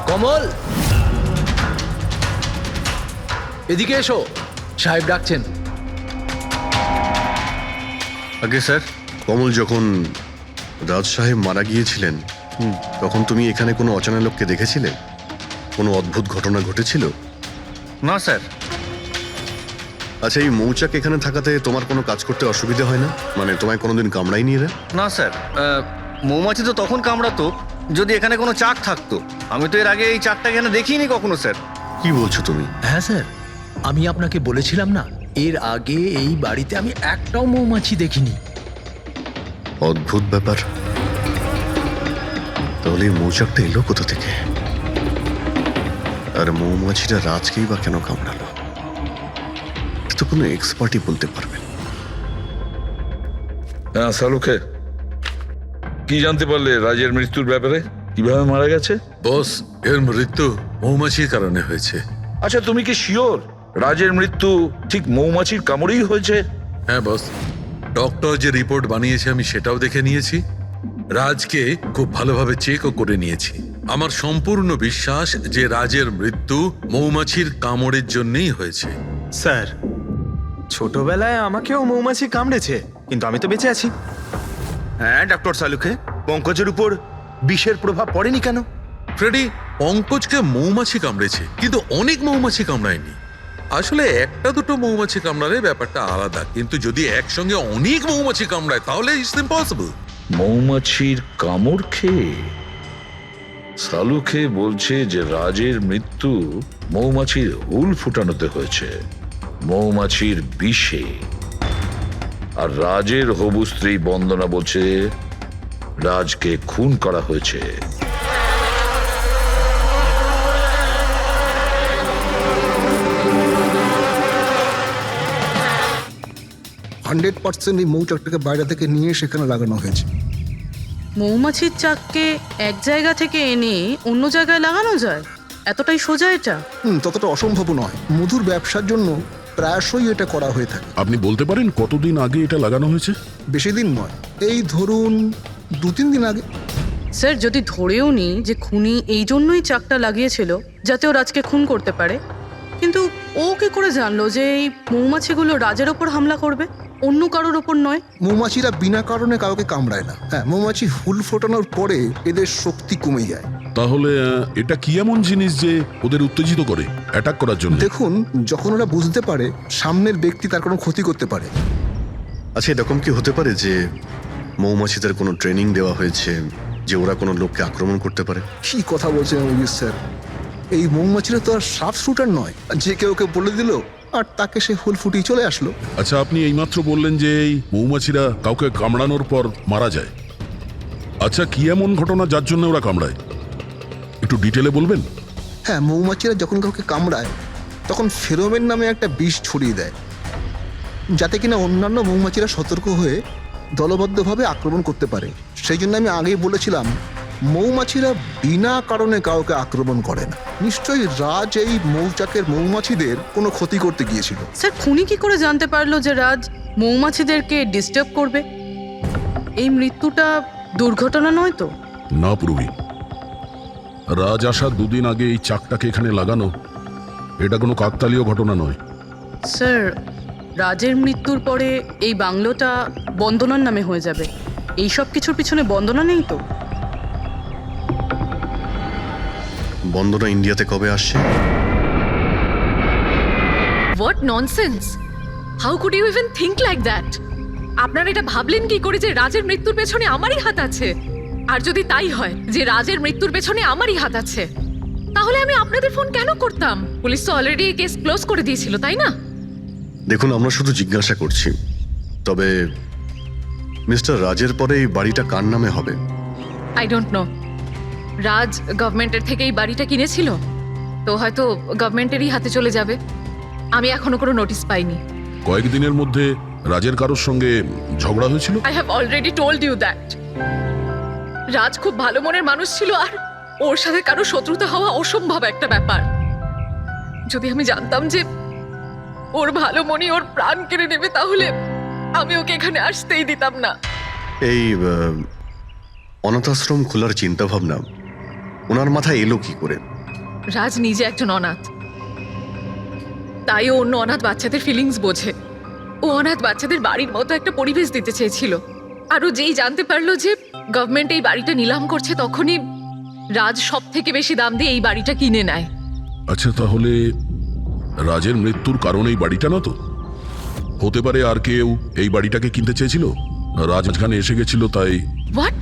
কমল, এদিকে এসো, সাহেব ডাকছেন। আগে স্যার, কমল যখন রাজ সাহেব মারা গিয়েছিলেন তখন তুমি এখানে কোনো অচেনা লোককে দেখেছিলে? কোনো অদ্ভুত ঘটনা ঘটেছিল? না স্যার। আচ্ছা, এই মৌচাক এখানে থাকাতে তোমার কোনো কাজ করতে অসুবিধা হয় না? মানে তোমায় কোনোদিন কামড়ায়নি এরা? না স্যার, মৌমাছি তো তখন কামড়াতো যদি এখানে কোনো চাক থাকতো। আমি তো এর আগে এই চাকটা এখানে দেখিনি কখনো স্যার। কি বলছো তুমি? হ্যাঁ স্যার, আমি আপনাকে বলেছিলাম না, এর আগে এই বাড়িতে আমি একটাও মৌমাছি দেখিনি। অদ্ভুত ব্যাপার। তাহলে এই মৌচাকটা এলো কোথা থেকে? আর মৌমাছিটা রাজকেই বা কেন কামড়ালো? তো কোনো এক্সপার্টই বলতে পারবে। হ্যাঁ সালুকে, কি জানতে পারলে রাজের মৃত্যুর ব্যাপারে? কিভাবে মারা গেছে? বস, এর মৃত্যু মৌমাছির কারণে হয়েছে। আচ্ছা, তুমি কি শিওর রাজের মৃত্যু ঠিক মৌমাছির কামড়েই হয়েছে? হ্যাঁ বস, ডক্টর যে রিপোর্ট বানিয়েছে আমি সেটাও দেখে নিয়েছি। রাজকে খুব ভালোভাবে চেকও করে নিয়েছি। আমার সম্পূর্ণ বিশ্বাস যে রাজের মৃত্যু মৌমাছির কামড়ের জন্যই হয়েছে। স্যার, ছোটবেলায় আমাকেও মৌমাছি কামড়েছে, কিন্তু আমি তো বেঁচে আছি। হ্যাঁ ডক্টর সালুখে, পঙ্কজের উপর বিষের প্রভাব পড়েনি কেন? ফ্রেডি, পঙ্কজকে মৌমাছি কামড়েছে, কিন্তু অনেক মৌমাছি কামড়ায়নি। আসলে একটা দুটো মৌমাছি কামড়ালে ব্যাপারটা আলাদা, কিন্তু যদি একসঙ্গে অনেক মৌমাছি কামড়ায় তাহলে ইটস ইম্পসিবল। মৌমাছির কামড় খেয়ে সালুখে বলছে যে রাজের মৃত্যু মৌমাছির হুল ফুটানোতে হয়েছে, মৌমাছির বিষে। আর রাজের হবু স্ত্রী বন্দনা বলছে রাজকে খুন করা হয়েছে। 100% এই মৌচাকটাকে বাইরে থেকে নিয়ে সেখানে লাগানো হয়েছে। মৌমাছির চাককে এক জায়গা থেকে এনে অন্য জায়গায় লাগানো যায়? এতটাই সোজা এটা? ততটা অসম্ভব নয়। মধুর ব্যবসার জন্য প্রায়শই এটা করা হয়ে থাকে। আপনি বলতে পারেন কতদিন আগে এটা লাগানো হয়েছে? বেশি দিন নয়, এই ধরুন 2-3 দিন আগে। স্যার, যদি ধরেও নি যে খুনি এই জন্যই চাকটা লাগিয়েছিল যাতে ও রাজকে খুন করতে পারে, কিন্তু ও কি করে জানলো যে এই মৌমাছিগুলো রাজের ওপর হামলা করবে, অন্য কারোর ওপর নয়? মৌমাছিরা বিনা কারণে কাউকে কামড়ায় না। হ্যাঁ, মৌমাছি হুল ফোটানোর পরে এদের শক্তি কমে যায়। তাহলে এটা কি এমন জিনিস যে ওদের উত্তেজিত করে অ্যাটাক করার জন্য? দেখুন, যখন ওরা বুঝতে পারে সামনের ব্যক্তি তার কোনো ক্ষতি করতে পারে। আচ্ছা, এরকম কি হতে পারে যে মৌমাছিদের কোনো ট্রেনিং দেওয়া হয়েছে যে ওরা কোনো লোককে আক্রমণ করতে পারে? কি কথা বলছেন অভিজিৎ স্যার? এই মৌমাছিরা তো আর সাফ শুটার নয় যে কেউ বলে দিল আর তাকে সে হুল ফুটিয়ে চলে আসলো। আচ্ছা, আপনি এইমাত্র বললেন যে এই মৌমাছিরা কাউকে কামড়ানোর পর মারা যায়। আচ্ছা, কি এমন ঘটনা যার জন্য ওরা কামড়ায়, একটু ডিটেলে বলবেন? হ্যাঁ, মৌমাছিরা যখন কাউকে কামড়ায় তখন ফেরোমেন নামে একটা বিষ ছড়িয়ে দেয়, যাতে কিনা অন্যান্য মৌমাছিরা সতর্ক হয়ে দলবদ্ধভাবে আক্রমণ করতে পারে। সেই জন্য আমি আগেই বলেছিলাম মৌমাছিরা বিনা কারণে কাউকে আক্রমণ করে না। নিশ্চয়ই রাজ এই মৌচাকের মৌমাছিদের কোনো ক্ষতি করতে গিয়েছিল। স্যার, খুনি কি করে জানতে পারলো যে রাজ মৌমাছিদেরকে ডিস্টার্ব করবে? এই মৃত্যুটা দুর্ঘটনা নয় তো? না পূর্বী, রাজ আসার 2 দিন আগে এই চাকটাকে এখানে লাগানো এটা কোনো কাকতালীয় ঘটনা নয়। স্যার, রাজের মৃত্যুর পরে এই বাংলোটা বন্দনার নামে হয়ে যাবে। এই সব কিছুর পিছনে বন্দনা নেই তো? বন্দনা ইন্ডিয়াতে কবে আসছে? What nonsense! How could you even think like that? আপনারা এটা ভাবলেন কি করে যে রাজের মৃত্যুর পেছনে আমারই হাত আছে? আর যদি তাই হয় যে রাজের মৃত্যুর পেছনে আমারই হাত আছে, তাহলে আমি আপনাদের ফোন কেন করতাম? পুলিশ তো অলরেডি কেস ক্লোজ করে দিয়েছিল, তাই না? দেখুন, আমরা শুধু জিজ্ঞাসা করছি। তবে মিস্টার রাজের পরে এই বাড়িটা কার নামে হবে? I don't know. রাজ গভর্নমেন্টের থেকে এই বাড়িটা কিনেছিল, তো হয়তো গভর্নমেন্টেরই হাতে চলে যাবে। আমি এখনো কোনো নোটিশ পাইনি। কয়েকদিনের মধ্যে রাজের কারোর সঙ্গে ঝগড়া হয়েছিল? I have already told you that. Raj খুব ভালো মনের মানুষ ছিল, আর ওর সাথে কারো শত্রুতা হওয়া অসম্ভব একটা ব্যাপার। যদি আমি জানতাম যে ওর ভালো মনই ওর প্রাণ কেড়ে নেবে, তাহলে আমি ওকে এখানে আসতেই দিতাম না। এই অনাথাশ্রম খোলার চিন্তা ভাবনা ওনার মাথায় এলো কি করে? রাজ নিজে একজন অনাথ, তাই ও অন্য অনাথ বাচ্চাদের ফিলিংস বোঝে। ও অনাথ বাচ্চাদের বাড়ির মতো একটা পরিবেশ দিতে চেয়েছিল। আর ও যেই জানতে পারলো যে গভর্নমেন্ট এই বাড়িটা নিলাম করছে, তখনই রাজ সব থেকে বেশি দাম দিয়ে এই বাড়িটা কিনে নেয়। আচ্ছা, তাহলে রাজের মৃত্যুর কারণে এই বাড়িটা না তো? হতে পারে আর কেউ এই বাড়িটাকে কিনতে চেয়েছিল, রাজ এখানে এসে গেছিল তাই। হোয়াট?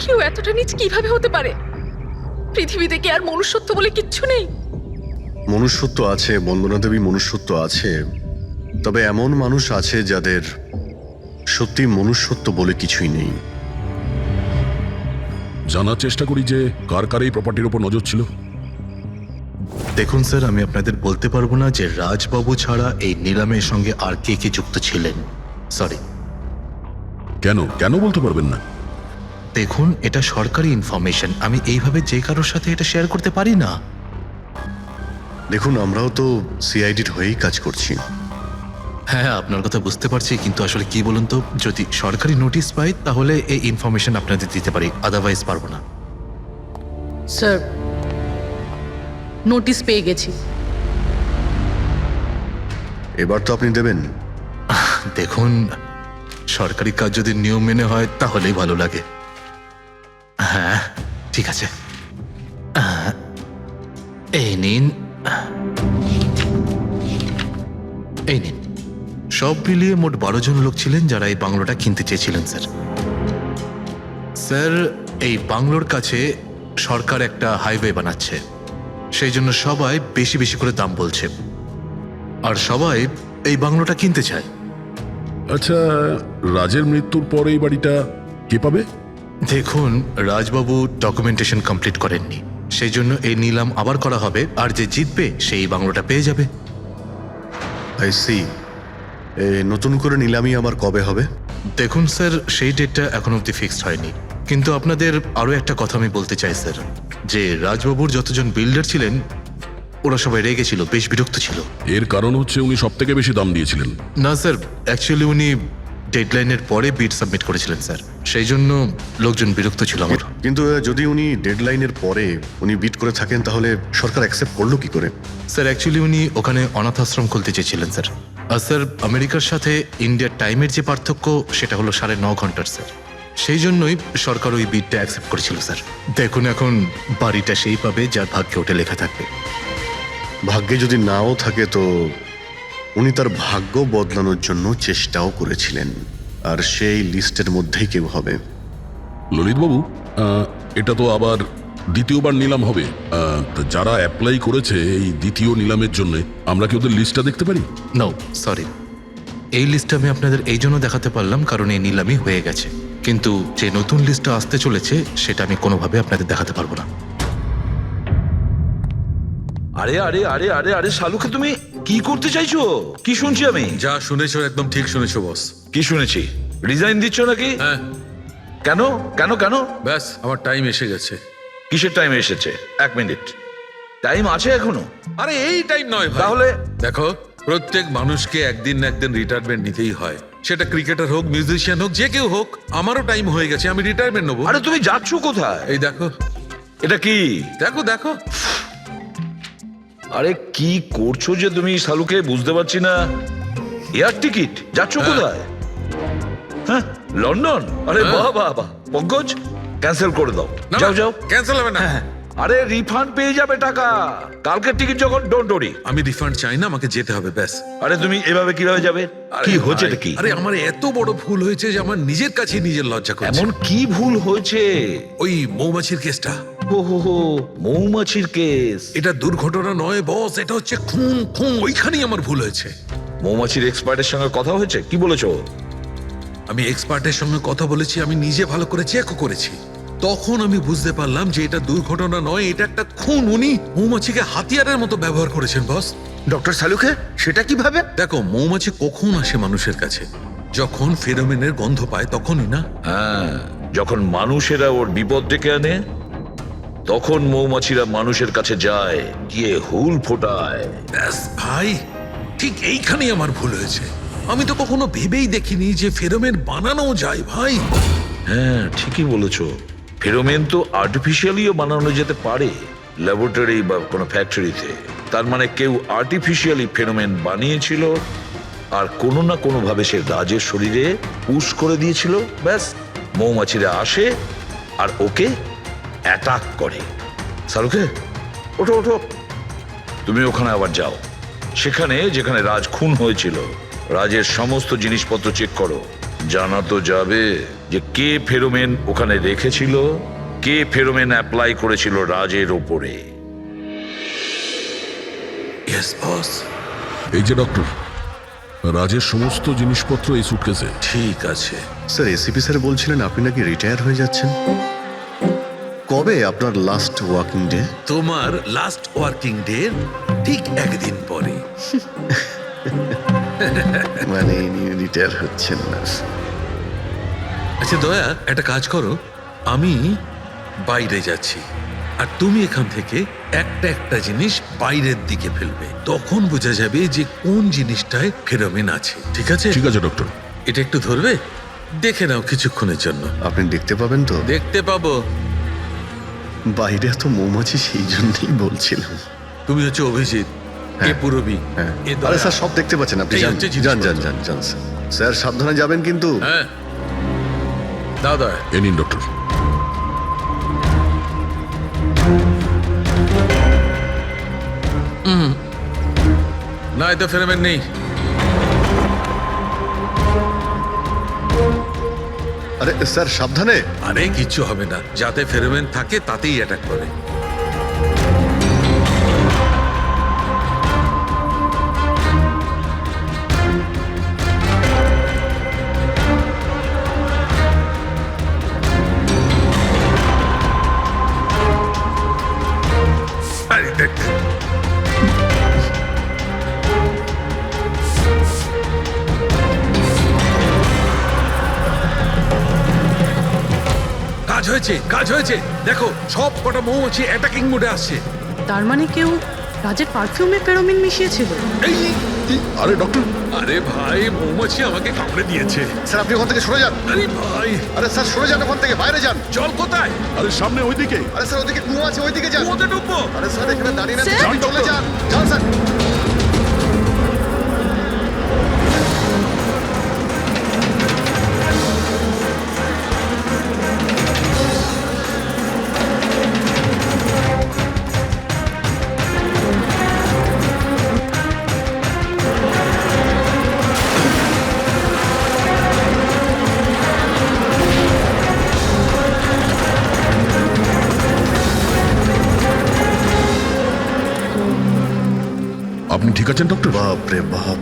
কেউ এতটা নিচ কিভাবে হতে পারে? পৃথিবীতে কি আর মনুষ্যত্ব বলে কিচ্ছু নেই? মনুষ্যত্ব আছে, বন্দনা দেবী, মনুষ্যত্ব আছে। তবে এমন মানুষ আছে যাদের সত্যি মনুষ্যত্ব বলে কিছুই নেই। জানার চেষ্টা করি যে কার কার এই প্রপার্টির উপর নজর ছিল। দেখুন স্যার, আমি আপনাদের বলতে পারবো না যে রাজবাবু ছাড়া এই নিলামের সঙ্গে আর কে কে যুক্ত ছিলেন। সরি। কেন কেন বলতে পারবেন না? দেখুন, এটা সরকারি ইনফরমেশন, আমি এইভাবে যে কারোর সাথে এটা শেয়ার করতে পারি না। দেখুন, আমরাও তো সিআইডির হয়েই কাজ করছি। হ্যাঁ, আপনার কথা বুঝতে পারছি, কিন্তু আসলে কি বলুন তো, যদি সরকারি নোটিশ পাই তাহলে এই ইনফরমেশন আপনাদের দিতে পারি, আদারওয়াইজ পারবো না। স্যার, নোটিশ পেয়ে গেছি। এবার তো আপনি দেবেন। দেখুন, সরকারি কাজ যদি নিয়ম মেনে হয় তাহলেই ভালো লাগে। হ্যাঁ, ঠিক আছে। এই নিন, এই নিন। সব মিলিয়ে মোট 12 জন লোক ছিলেন যারা এই বাংলোটা কিনতে চেয়েছিলেন স্যার। স্যার, এই বাংলোর কাছে সরকার একটা হাইওয়ে বানাচ্ছে, সেই জন্য সবাই বেশি বেশি করে দাম বলছে, আর সবাই এই বাংলোটা কিনতে চায়। আচ্ছা, রাজের মৃত্যুর পর এই বাড়িটা কে পাবে? দেখুন, রাজবাবু ডকুমেন্টেশন কমপ্লিট করেননি, সেই জন্য এই নিলাম আবার করা হবে, আর যে জিতবে সেই বাংলোটা পেয়ে যাবে। I see. নতুন করে নিলামি আবার কবে হবে? দেখুন স্যার, সেই ডেটটা এখন অব্দি ফিক্সড হয়নি, কিন্তু আপনাদের আরও একটা কথা আমি বলতে চাই স্যার, যে রাজবাবুর যতজন বিল্ডার ছিলেন ওরা সবাই রেগে ছিল, বেশ বিরক্ত ছিল। এর কারণ হচ্ছে উনি সব থেকে বেশি দাম দিয়েছিলেন। না স্যার, অ্যাকচুয়ালি উনি ডেডলাইনের পরে বিড সাবমিট করেছিলেন স্যার, সেই জন্য লোকজন বিরক্ত ছিল আমার। কিন্তু যদি উনি ডেডলাইনের পরে উনি বিট করে থাকেন তাহলে সরকার অ্যাকসেপ্ট করলো কি করে? স্যার, অ্যাকচুয়ালি উনি ওখানে অনাথ আশ্রম খুলতে চেয়েছিলেন স্যার। আর স্যার, আমেরিকার সাথে ইন্ডিয়ার টাইমের যে পার্থক্য সেটা হলো 9.5 ঘন্টার স্যার, সেই জন্যই সরকার ওই বিডটা অ্যাকসেপ্ট করেছিল স্যার। দেখুন, এখন বাড়িটা সেই পাবে যার ভাগ্যে ওটা লেখা থাকবে। ভাগ্যে যদি নাও থাকে তো উনি তার ভাগ্য বদলানোর জন্য চেষ্টাও করেছিলেন, আর সেই লিস্টের মধ্যেই কেউ হবে। ললিতবাবু, এটা তো আবার দ্বিতীয়বার নিলাম হবে। তা যারা অ্যাপ্লাই করেছে এই দ্বিতীয় নিলামের জন্য, আমরা কি ওদের লিস্টটা দেখতে পারি? নো, সরি, এই লিস্টটা আমি আপনাদের এই জন্য দেখাতে পারলাম কারণ এই নিলামই হয়ে গেছে, কিন্তু যে নতুন লিস্টটা আসতে চলেছে সেটা আমি কোনোভাবে আপনাদের দেখাতে পারবো না। আরে আরে আরে আরে আরে শালুকে, তুমি কি করতে চাইছো? কি শুনছি আমি? যা শুনেছো একদম ঠিক শুনেছো বস। কি শুনেছি? রিজাইন দিচ্ছ নাকি? হ্যাঁ। কেন কেন কেন? ব্যাস, আমার টাইম এসে গেছে। কিসের টাইম এসেছে? 1 মিনিট, টাইম আছে এখনো? আরে এই টাইম নয় ভাই। তাহলে দেখো, প্রত্যেক মানুষকে একদিন না একদিন রিটায়ারমেন্ট নিতেই হয়, সেটা ক্রিকেটার হোক, মিউজিশিয়ান হোক, যে কেউ হোক। আমারও টাইম হয়ে গেছে, আমি রিটায়ারমেন্ট নেবো। আরে তুমি যাচ্ছ কোথায়? এই দেখো। এটা কি? দেখো দেখো। আরে কি করছো যে তুমি শালুকে, বুঝতে পারছি না। এয়ার টিকিট, যাচ্ছ কোথায়? হ্যাঁ, লন্ডন? আরে বাহ বাহ বাহ। পঙ্কজ, ক্যান্সেল করে দাও, যাও যাও। ক্যান্সেল হবে না। আরে রিফান্ড পেয়ে যাবে টাকা, কালকের টিকিট যখন, ডোন্ট ওরি। আমি রিফান্ড চাই না, আমাকে যেতে হবে ব্যাস। আরে তুমি এভাবে কিভাবে যাবে? কি হচ্ছে এটা কি? আরে আমার এত বড় ভুল হয়েছে যে আমার নিজের কাছে নিজের লজ্জা করছে। এমন কি ভুল হয়েছে? ওই মৌমাছির কেসটা। ও হো হো, মৌমাছির কেস। এটা দুর্ঘটনা নয় বস, এটা হচ্ছে খুন। খুন, ওইখানেই আমার ভুল হয়েছে। মৌমাছির এক্সপার্টের সঙ্গে কথা হয়েছে? কি বলেছো? আমি এক্সপার্টের সঙ্গে কথা বলেছি, আমি নিজে ভালো করে চেকও করেছি। তখন আমি বুঝতে পারলাম যে এটা দুর্ঘটনা নয়, এটা একটা খুন। উনি মৌমাছিকে হাতিয়ারের মতো ব্যবহার করেছেন বস। ডক্টর শালুকে, সেটা কিভাবে? দেখো, মৌমাছি কখন আসে মানুষের কাছে? যখন ফেরোমেনের গন্ধ পায় তখনই না? হ্যাঁ, যখন মানুষেরা ওর বিপদ ডেকে আনে তখন মৌমাছিরা মানুষের কাছে যায়, গিয়ে হুল ফোটায়। ব্যাস ভাই, ঠিক এইখানেই আমার ভুল হয়েছে। আমি তো কখনো ভেবেই দেখিনি যে ফেরোমেন বানানো যায় ভাই। হ্যাঁ, ঠিকই বলেছো। ফেরোমেন তো আর্টিফিশিয়ালিও বানানো যেতে পারে, ল্যাবরেটরি বা কোনো ফ্যাক্টরিতে। তার মানে কেউ আর্টিফিশিয়ালি ফেরোমেন বানিয়েছিল, আর কোনো না কোনো ভাবে সে রাজের শরীরে পুশ করে দিয়েছিল। ব্যাস, মৌমাছিরা আসে আর ওকে অ্যাটাক করে। শালুকে, ওঠো ওঠো, তুমি ওখানে আবার যাও, সেখানে যেখানে রাজ খুন হয়েছিল রাজের সমস্ত জিনিসপত্র চেক করো। জানা তো যাবে যে কে ফেরোমেন ওখানে রেখেছিল, কে ফেরোমেন অ্যাপ্লাই করেছিল রাজের ওপরে। Yes boss. এই যে ডক্টর, রাজের সমস্ত জিনিসপত্র এই সুটকেসে। ঠিক আছে স্যার। এসিপি স্যার বলছিলেন আপনি নাকি রিটায়ার হয়ে যাচ্ছেন। কবে আপনার লাস্ট ওয়ার্কিং ডে? তোমার লাস্ট ওয়ার্কিং ডে ঠিক একদিন পরে। মানে রিটায়ার হচ্ছেন না? আচ্ছা দয়া, একটা কাজ করো, আমি বাইরে যাচ্ছি আর তুমি এখান থেকে একটা একটা জিনিস বাইরের দিকে ফেলবে, তখন বোঝা যাবে যে কোন জিনিসটায় ফেরোমেন আছে। ঠিক আছে? ঠিক আছে ডক্টর। এটা একটু ধরবে, দেখে নাও কিছুক্ষণের জন্য। আপনি দেখতে পাবেন তো? দেখতে পাবো। বাইরে এত মৌমাছি, সেই জন্যই বলছিলাম। তুমি হচ্ছে অভিজিৎ, এ পুরবি হ্যাঁ এ আরে দয়া। স্যার সব দেখতে পাচ্ছেন আপনি এই যান হচ্ছে যান যান জিনিসপত্র। যান যান স্যার। স্যার সাবধানে যাবেন কিন্তু। হ্যাঁ দাও দয়া। এ নিন ডক্টর। না এতে ফেরোমেন নেই। আরে স্যার সাবধানে। আরে কিচ্ছু হবে না, যাতে ফেরোমেন থাকে তাতেই অ্যাটাক করে। আরে দেখ, কাজ হয়েছে, কাজ হয়েছে। দেখো সব কটা মৌমাছি অ্যাটাকিং মোডে আসছে। তার মানে কেউ রাজের পারফিউমে ফেরোমিন মিশিয়েছিল। এই আরে ডক্টর, আরে ভাই, মৌমাছি আমাকে কামড়ে দিয়েছে। স্যার আপনি ওখান থেকে সরে যান। আরে ভাই, আরে স্যার সরে যান ওখান থেকে, বাইরে যান। জল কোথায়? আরে সামনে ওইদিকে। আরে স্যার ওদিকে কুয়ো আছে, ওইদিকে যান। কুয়োতে ঢুকবো? আরে স্যার এখানে দাঁড়িয়ে না থেকে স্যার! আপনি চলে যান। যান স্যার। আপনি ঠিক আছেন ডক্টর? বাপ রে বাপ,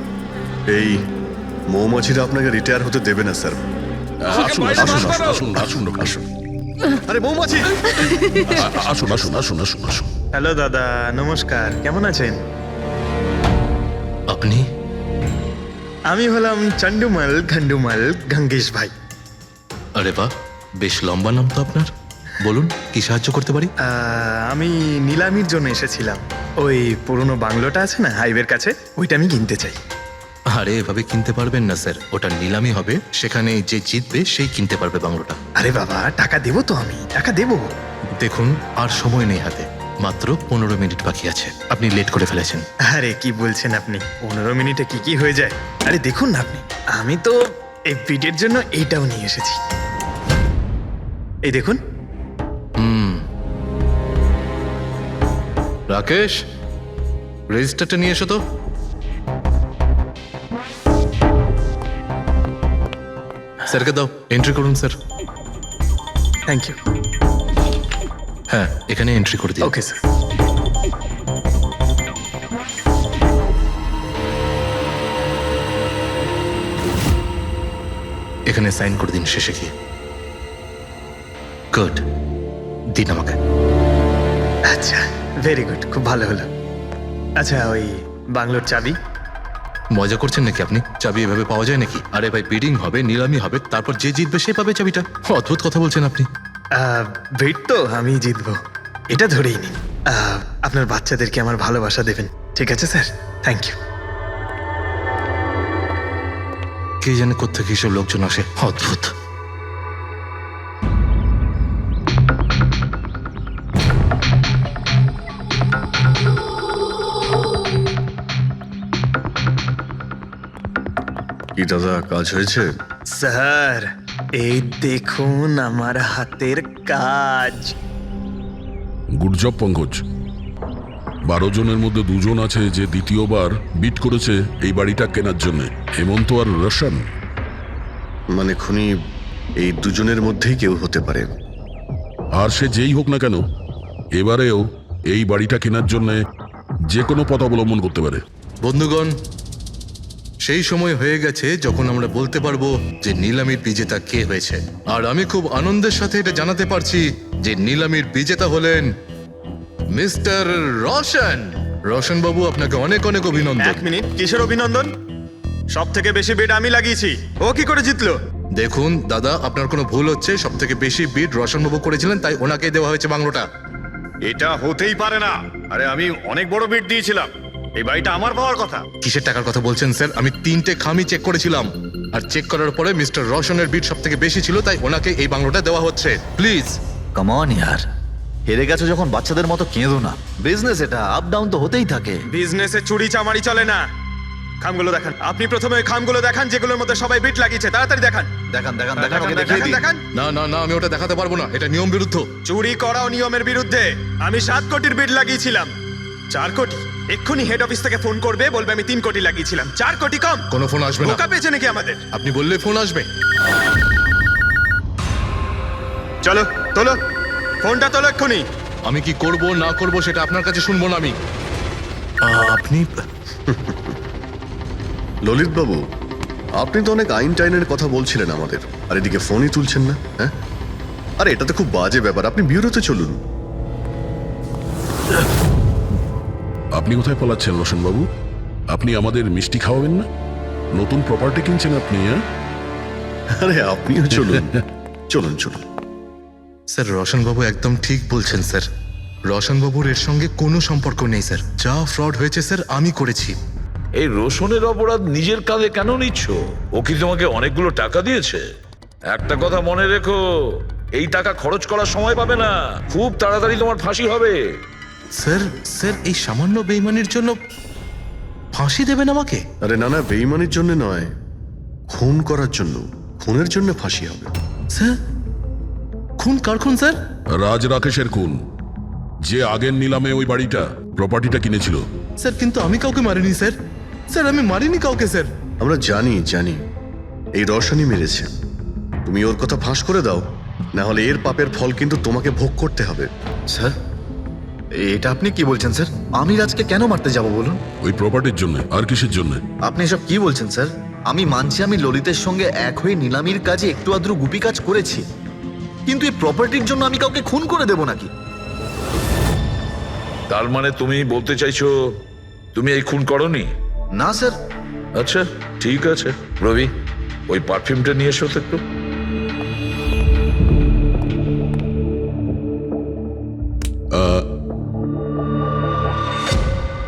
এই মৌমাছিরা আপনাকে রিটায়ার হতে দেবে না স্যার। আসুন আসুন আসুন আসুন আসুন ডক্টর, আসুন। আরে মৌমাছি! আসুন আসুন আসুন আসুন আসুন। হ্যালো দাদা, নমস্কার, কেমন আছেন? আপনি? আমি হলাম চন্ডুমাল ঘন্ডুমাল গঙ্গেশ ভাই। আরে বাহ, বেশ লম্বা নাম তো আপনার। বলুন কি সাহায্য করতে পারি? আমি নিলামির জন্য এসেছিলাম। ওই পুরনো বাংলোটা আছে না হাইওয়ের কাছে, ওইটা আমি কিনতে চাই। আরে এভাবে কিনতে পারবেন না স্যার, ওটা নিলামি হবে, সেখানে যে জিতবে সেই কিনতে পারবে বাংলোটা। আরে বাবা, টাকা দেবো তো, আমি টাকা দেবো। দেখুন আর সময় নেই হাতে, মাত্র 15 মিনিট বাকি আছে, আপনি লেট করে ফেলেছেন। আরে কি বলছেন আপনি, 15 মিনিটে কি কি হয়ে যায়? আরে দেখুন না আপনি, আমি তো এই ভিডিওর জন্য এইটাও নিয়ে এসেছি। এই দেখুন। রাকেশ, রেজিস্টারটা নিয়ে এসো তো। স্যারকে দাও, এন্ট্রি করুন স্যার। Thank you. হ্যাঁ, এখানে এন্ট্রি করে দিন। Okay sir. এখানে সাইন করে দিন শেষে গিয়ে। গুড, দিন আমাকে। আচ্ছা, ভেরি গুড, খুব ভালো হলো। আচ্ছা, ওই বাংলোর চাবি? মজা করছেন নাকি আপনি? চাবি এভাবে পাওয়া যায় নাকি? আরে ভাই, বিডিং হবে, নিলামি হবে, তারপর যে জিতবে সে পাবে চাবিটা। অদ্ভুত কথা বলছেন আপনি। ভেট তো আমি জিতবো, এটা ধরেই নিন। আপনার বাচ্চাদেরকে আমার ভালোবাসা দেবেন, ঠিক আছে স্যার? Thank you. কে জানে কোত্থেকে এসব লোকজন আসে, অদ্ভুত। কি দাদা, কাজ হয়েছে? স্যার এই দেখুন আমার হাতের কাজ। Good job Pankaj. 12 জনের মধ্যে 2 জন আছে যে দ্বিতীয়বার বিট করেছে এই বাড়িটা কেনার জন্য, হেমন্ত আর রোশন। মানে খুনি এই দুজনের মধ্যেই কেউ হতে পারে। আর সে যেই হোক না কেন, এবারেও এই বাড়িটা কেনার জন্য যে কোনো পথ অবলম্বন করতে পারে। বন্ধুগণ, সেই সময় হয়ে গেছে যখন আমরা বলতে পারবো যে নিলামির বিজেতা কে হয়েছে। আর আমি খুব আনন্দের সাথে এটা জানাতে পারছি যে নিলামির বিজেতা হলেন মিস্টার রোশন। রোশন বাবু, আপনাকে অনেক অনেক অভিনন্দন। এক মিনিট, কিসের অভিনন্দন? সব থেকে বেশি বিড আমি লাগিয়েছি, ও কি করে জিতলো? দেখুন দাদা, আপনার কোনো ভুল হচ্ছে, সব থেকে বেশি বিড রোশন বাবু করেছিলেন, তাই ওনাকে দেওয়া হয়েছে বাংলোটা। এটা হতেই পারে না। আরে আমি অনেক বড় বিট দিয়েছিলাম, এই বাড়িটা আমার পাওয়ার কথা। কিসের টাকার কথা বলছেন স্যার? আমি 3টে খামি চেক করেছিলাম, আর চেক করার পরে মিস্টার রোশনের বিড সব থেকে বেশি ছিল, তাই ওনাকে এই বাংলোটা দেওয়া হচ্ছে। প্লিজ কাম অন ইয়ার, হেরে গেছো যখন বাচ্চাদের মতো কেঁদো না। বিজনেস এটা, আপ ডাউন তো হতেই থাকে। বিজনেসে চুরি চামারি চলে না। খামগুলো দেখান। আপনি প্রথমে ওই খামগুলো দেখান যেগুলোর মধ্যে সবাই বিট লাগিয়েছে। তাড়াতাড়ি দেখান। দেখান দেখান দেখান, ওকে দেখিয়ে দিন। দেখান। না না না, আমি ওটা দেখাতে পারবো না, এটা নিয়ম বিরুদ্ধ। চুরি করাও নিয়মের বিরুদ্ধে। আমি 7 কোটির বিট লাগিয়েছিলাম। 4 কোটি। এক্ষুনি হেড অফিস থেকে ফোন করবে, বলবে আমি 3 কোটি লাগিয়েছিলাম। 4 কোটি কম। কোনো ফোন আসবে না। বোকা পেয়েছে নাকি আমাদের? আপনি বললে ফোন আসবে। চলো তোলো, ফোনটা তোলো এক্ষুনি। আমি কি করব না করব সেটা আপনার কাছে শুনবো না আমি। আপনি ললিত বাবু, আপনি তো অনেক আইন টাইনের কথা বলছিলেন আমাদের, আর এদিকে ফোনই তুলছেন না। হ্যাঁ, আরে এটা তো খুব বাজে ব্যাপার। আপনি ব্যুরোতে চলুন। আপনি কোথায় পলাচ্ছেন রোশন বাবু? আপনি আমাদের মিষ্টি খাওয়াবেন না? নতুন প্রপার্টি কিনছেন আপনি? হ্যাঁ, আরে আপনিও চলুন। চলুন চলুন। স্যার, রোশনবাবু একদম ঠিক বলছেন স্যার। রোশনবাবুর এর সঙ্গে কোনো সম্পর্ক নেই স্যার। যা ফ্রড হয়েছে স্যার আমি করেছি। এই রোশনের অপরাধ নিজের কাঁধে কেন নিচ্ছ? ও কি তোমাকে অনেকগুলো টাকা দিয়েছে? একটা কথা মনে রেখো, এই টাকা খরচ করার সময় পাবে না। খুব তাড়াতাড়ি তোমার ফাঁসি হবে। স্যার স্যার, এই সামান্য বেইমানির জন্য ফাঁসি দেবেন আমাকে? আরে না না, বেইমানির জন্য নয়, খুন করার জন্য। খুনের জন্য ফাঁসি হবে। স্যার, খুন কার খুন স্যার? রাজ রাকেশের খুন, যে আগের নিলামে ওই বাড়িটা প্রপার্টিটা কিনেছিল। স্যার, কিন্তু আমি কাউকে মারিনি স্যার। স্যার, আমি মারিনি কাউকে স্যার। আমরা জানি জানি এই রওশনই মেরেছে। তুমি ওর কথা ফাঁস করে দাও, না হলে এর পাপের ফল কিন্তু তোমাকে ভোগ করতে হবে। স্যার, এটা আপনি কি বলছেন স্যার? আমি রাজকে কেন মারতে যাব বলুন? ওই প্রপার্টির জন্য। আর কিসের জন্য? আপনি এসব কি বলছেন স্যার? আমি মানছি আমি ললিতের সঙ্গে এক হয়ে নিলামির কাজে একটু আদ্রু গুপি কাজ করেছি, কিন্তু এই প্রপার্টির জন্য আমি কাউকে খুন করে দেব নাকি? তার মানে তুমি বলতে চাইছো তুমি এই খুন করনি? না স্যার। আচ্ছা ঠিক আছে, রবি ওই পারফিউমটা নিয়ে এসো তো একটু।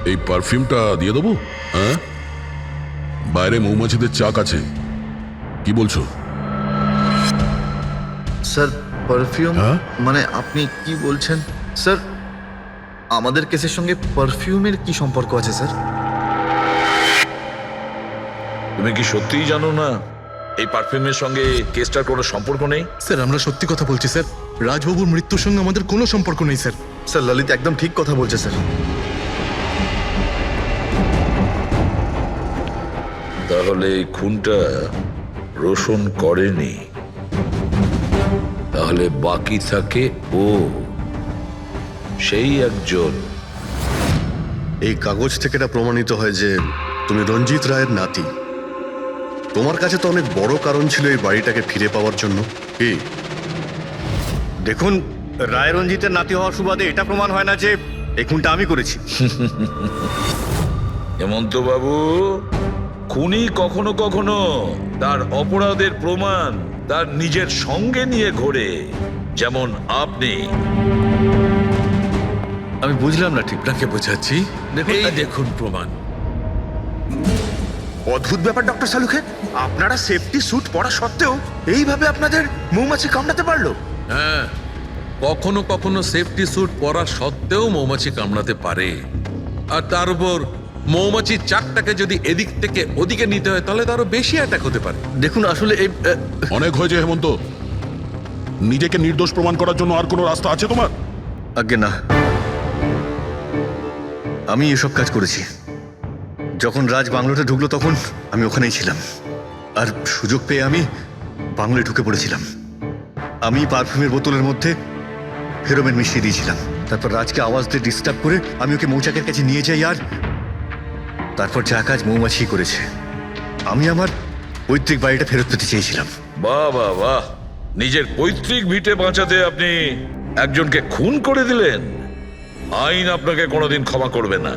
এই পারফিউমটা দিয়ে দেবো? হ্যাঁ, বাইরে মৌমাছিদের চাক আছে, কি বলছো? স্যার, পারফিউম হ্যাঁ? মানে আপনি কি বলছেন স্যার? আমাদের কেসের সঙ্গে পারফিউমের কি সম্পর্ক আছে স্যার? তুমি কি সত্যিই জানো না এই পারফিউমের সঙ্গে কেসটার কোনো সম্পর্ক নেই? স্যার, আমরা সত্যি কথা বলছি স্যার। রাজবাবুর মৃত্যুর সঙ্গে আমাদের কোনো সম্পর্ক নেই স্যার। স্যার, ললিত একদম ঠিক কথা বলছে স্যার। তাহলে এই খুনটা রোশন করেনি, তাহলে বাকি থাকে ও, সেই একজন। এই কাগজ থেকে এটা প্রমাণিত হয় যে তুমি রঞ্জিত রায়ের নাতি। তোমার কাছে তো অনেক বড় কারণ ছিল এই বাড়িটাকে ফিরে পাওয়ার জন্য। কি? দেখুন, রায় রঞ্জিতের নাতি হওয়ার সুবাদে এটা প্রমাণ হয় না যে এই খুনটা আমি করেছি। হেমন্ত বাবু, খুনি কখনো কখনো তার অপরাধের প্রমাণ তার নিজের সঙ্গে নিয়ে ঘোরে, যেমন আপনি। আমি বুঝলাম না ঠিক। আপনাকে বোঝাচ্ছি, এই দেখুন প্রমাণ। অদ্ভুত ব্যাপার ডক্টর সালুখে, আপনারা সেফটি স্যুট পরা সত্ত্বেও এইভাবে আপনাদের মৌমাছি কামড়াতে পারলো? হ্যাঁ, কখনো কখনো সেফটি স্যুট পরা সত্ত্বেও মৌমাছি কামড়াতে পারে। আর তার উপর মৌমাছির চাকটাকে যদি এদিক থেকে ওদিকে নিতে হয় তাহলে তো আরো বেশি অ্যাটাক হতে পারে। দেখুন, আসলে এই অনেক হয়েছে হেমন্ত। নিজেকে নির্দোষ প্রমাণ করার জন্য আর কোনো রাস্তা আছে তোমার? আজ্ঞে না, আমি এসব কাজ করেছি। যখন রাজ বাংলোতে ঢুকলো তখন আমি ওখানেই ছিলাম, আর সুযোগ পেয়ে আমি বাংলোয় ঢুকে পড়েছিলাম। আমি পারফিউমের বোতলের মধ্যে ফেরোমেন মিশিয়ে দিয়েছিলাম। তারপর রাজকে আওয়াজ দিয়ে ডিস্টার্ব করে আমি ওকে মৌচাকের কাছে নিয়ে যাই, আর তারপর যা কাজ মৌমাছি করেছে। আমি আমার পৈতৃক বাড়িটা ফেরত পেতে চেয়েছিলাম। বাহ বাহ বাহ, নিজের পৈতৃক ভিটে বাঁচাতে আপনি একজনকে খুন করে দিলেন। আইন আপনাকে কোনোদিন ক্ষমা করবে না।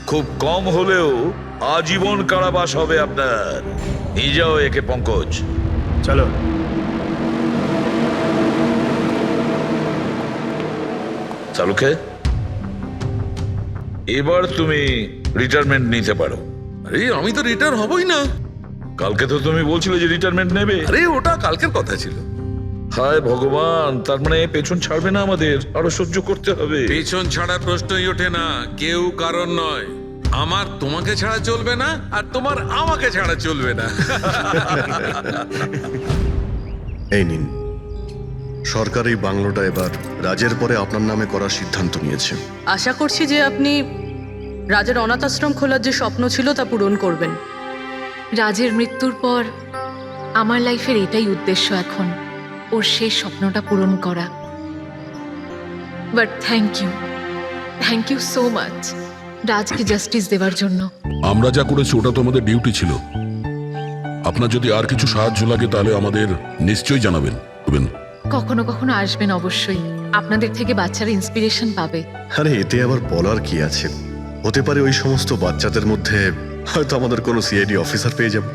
খুব কম হলেও আজীবন কারাবাস হবে আপনার। নিয়ে যাও একে পঙ্কজ। চলো। চালুকে, এবার তুমি রিটায়ারমেন্ট নিতে পারো। আরে আমি তো রিটায়ার হবই না। কালকে তো তুমি বলছিলে যে রিটায়ারমেন্ট নেবে। আরে ওটা কালকের কথা ছিল। হায় ভগবান, তার মানে পেছন ছাড়বে না আমাদের, আরো সহ্য করতে হবে। পেছন ছাড়ার প্রশ্নই ওঠে না, কেউ কারণ নয়। আমার তোমাকে ছাড়া চলবে না, আর তোমার আমাকে ছাড়া চলবে না। এই নিন, সরকার এই বাংলোটা এবার রাজের পরে আপনার নামে করার সিদ্ধান্ত নিয়েছে। আশা করছি যে আপনি রাজের অনাথ আশ্রম খোলার যে স্বপ্ন ছিল তা পূরণ করবেন। রাজের মৃত্যুর পর আমার লাইফের এটাই উদ্দেশ্য এখন, ওর সেই স্বপ্নটা পূরণ করা। But thank you so much রাজকে জাস্টিস দেওয়ার জন্য। আমরা যা করেছি ওটা তো আমাদের ডিউটি ছিল। আপনার যদি আর কিছু সাহায্য লাগে তাহলে আমাদের নিশ্চয়ই জানাবেন। কখনো কখনো আসবেন অবশ্যই, আপনাদের থেকে বাচ্চারা ইন্সপিরেশন পাবে। আরে এতে আবার বলার কি আছে, হতে পারে ওই সমস্ত বাচ্চাদের মধ্যে হয়তো আমাদের কোনো সিআইডি অফিসার পেয়ে যাব।